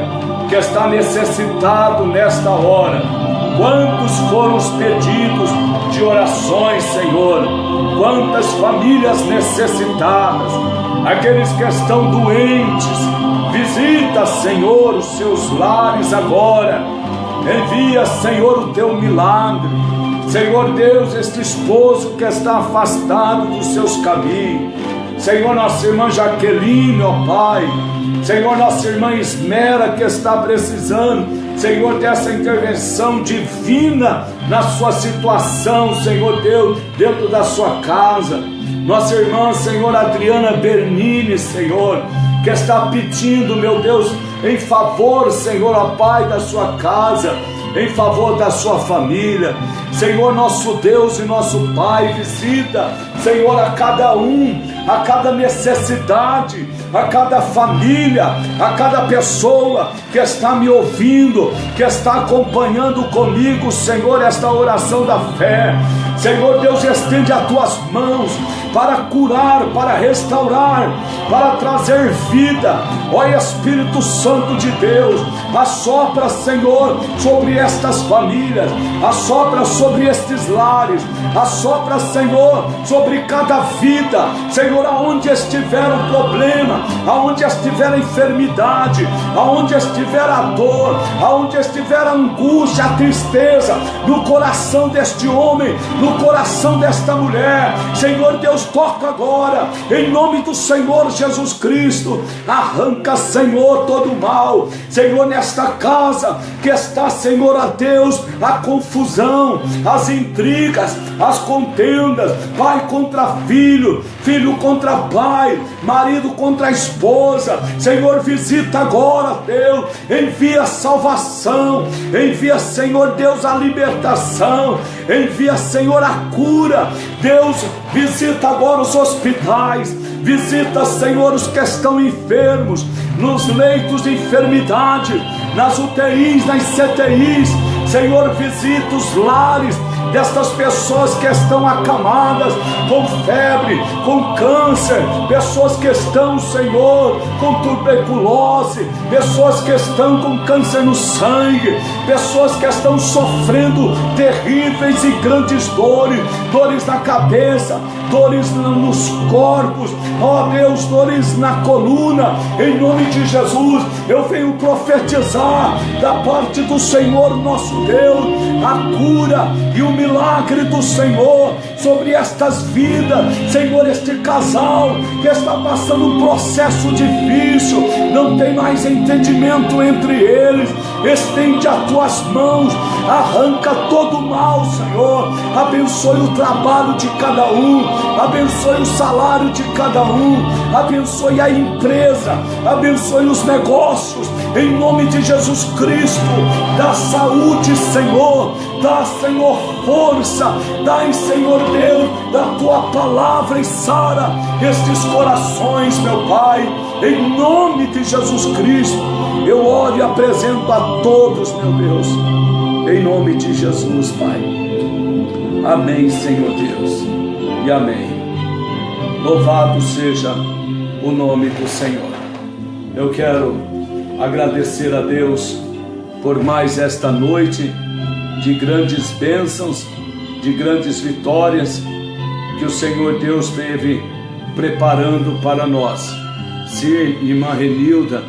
que está necessitado nesta hora. Quantos foram os pedidos de orações, Senhor? Quantas famílias necessitadas, aqueles que estão doentes, visita, Senhor, os seus lares agora. Envia, Senhor, o Teu milagre. Senhor Deus, este esposo que está afastado dos seus caminhos. Senhor, nossa irmã Jaqueline, ó Pai. Senhor, nossa irmã Esmera que está precisando, Senhor, dessa intervenção divina na sua situação, Senhor Deus, dentro da sua casa. Nossa irmã, Senhor, Adriana Bernini, Senhor, que está pedindo, meu Deus, em favor, Senhor, ó Pai, da sua casa, em favor da sua família. Senhor, nosso Deus e nosso Pai, visita, Senhor, a cada um, a cada necessidade, a cada família, a cada pessoa que está me ouvindo, que está acompanhando comigo, Senhor, esta oração da fé. Senhor Deus, estende as Tuas mãos para curar, para restaurar, para trazer vida. Ó Espírito Santo de Deus, assopra, Senhor, sobre estas famílias, assopra sobre estes lares, assopra, Senhor, sobre cada vida. Senhor, aonde estiver o problema, aonde estiver a enfermidade, aonde estiver a dor, aonde estiver a angústia, a tristeza, no coração deste homem, no coração desta mulher, Senhor Deus, toca agora, em nome do Senhor Jesus Cristo. Arranca, Senhor, todo o mal, Senhor, nesta casa que está, Senhor, a Deus, a confusão, as intrigas, as contendas, pai contra filho, filho contra pai, marido contra esposa. Senhor, visita agora, Deus, envia salvação, envia, Senhor Deus, a libertação, envia, Senhor, a cura. Deus, visita agora os hospitais, visita, Senhor, os que estão enfermos, nos leitos de enfermidade, nas UTIs, nas CTIs. Senhor, visita os lares destas pessoas que estão acamadas com febre, com câncer, pessoas que estão, Senhor, com tuberculose, pessoas que estão com câncer no sangue, pessoas que estão sofrendo terríveis e grandes dores, dores na cabeça, dores nos corpos, ó Deus, dores na coluna. Em nome de Jesus, eu venho profetizar da parte do Senhor nosso Deus, a cura e o milagre do Senhor sobre estas vidas. Senhor, este casal que está passando um processo difícil, não tem mais entendimento entre eles, estende as Tuas mãos, arranca todo o mal, Senhor. Abençoe o trabalho de cada um, abençoe o salário de cada um, abençoe a empresa, abençoe os negócios, em nome de Jesus Cristo. Dá saúde, Senhor, dá, Senhor, força, dá, Senhor Deus, da Tua palavra e sara estes corações, meu Pai, em nome de Jesus Cristo. Eu oro e apresento a todos, meu Deus, em nome de Jesus, Pai. Amém, Senhor Deus, e amém. Louvado seja o nome do Senhor. Eu quero agradecer a Deus por mais esta noite de grandes bênçãos, de grandes vitórias que o Senhor Deus teve preparando para nós. Sim, irmã Renilda,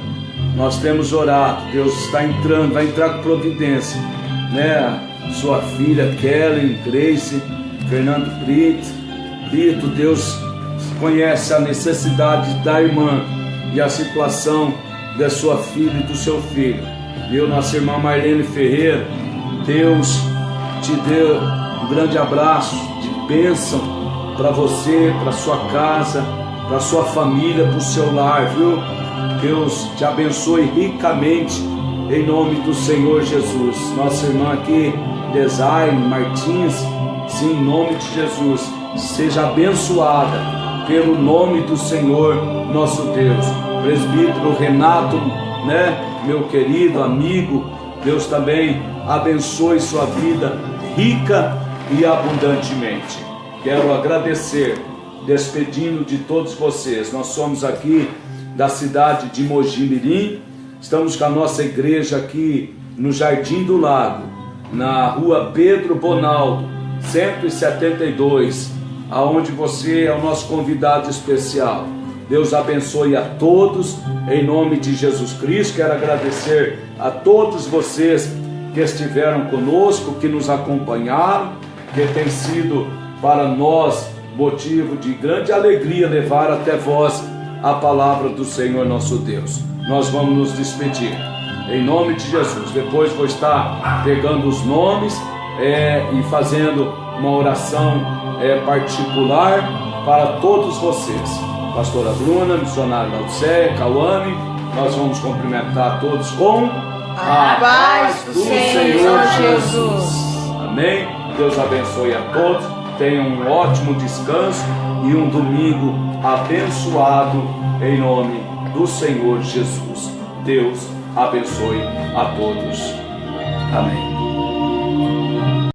nós temos orado, Deus está entrando, vai entrar com providência, né? Sua filha Kellen, Grace, Fernando Brito, Deus conhece a necessidade da irmã e a situação da sua filha e do seu filho. Eu, nossa irmã Marlene Ferreira, Deus te dê um grande abraço de bênção para você, para sua casa, para sua família, para o seu lar, viu? Deus te abençoe ricamente, em nome do Senhor Jesus. Nossa irmã aqui, Design Martins, sim, em nome de Jesus, seja abençoada pelo nome do Senhor nosso Deus. Presbítero Renato, meu querido amigo, Deus também abençoe sua vida rica e abundantemente. Quero agradecer, despedindo de todos vocês. Nós somos aqui da cidade de Mogi Mirim, estamos com a nossa igreja aqui no Jardim do Lago, na rua Pedro Bonaldo, 172, aonde você é o nosso convidado especial. Deus abençoe a todos, em nome de Jesus Cristo. Quero agradecer a todos vocês que estiveram conosco, que nos acompanharam, que tem sido para nós motivo de grande alegria levar até vós a palavra do Senhor nosso Deus. Nós vamos nos despedir, em nome de Jesus. Depois vou estar pegando os nomes e fazendo uma oração particular para todos vocês. Pastora Bruna, missionária Laodiceia, Cauane, nós vamos cumprimentar todos com a paz do Senhor Jesus. Amém? Deus abençoe a todos, tenham um ótimo descanso e um domingo abençoado em nome do Senhor Jesus. Deus abençoe a todos. Amém.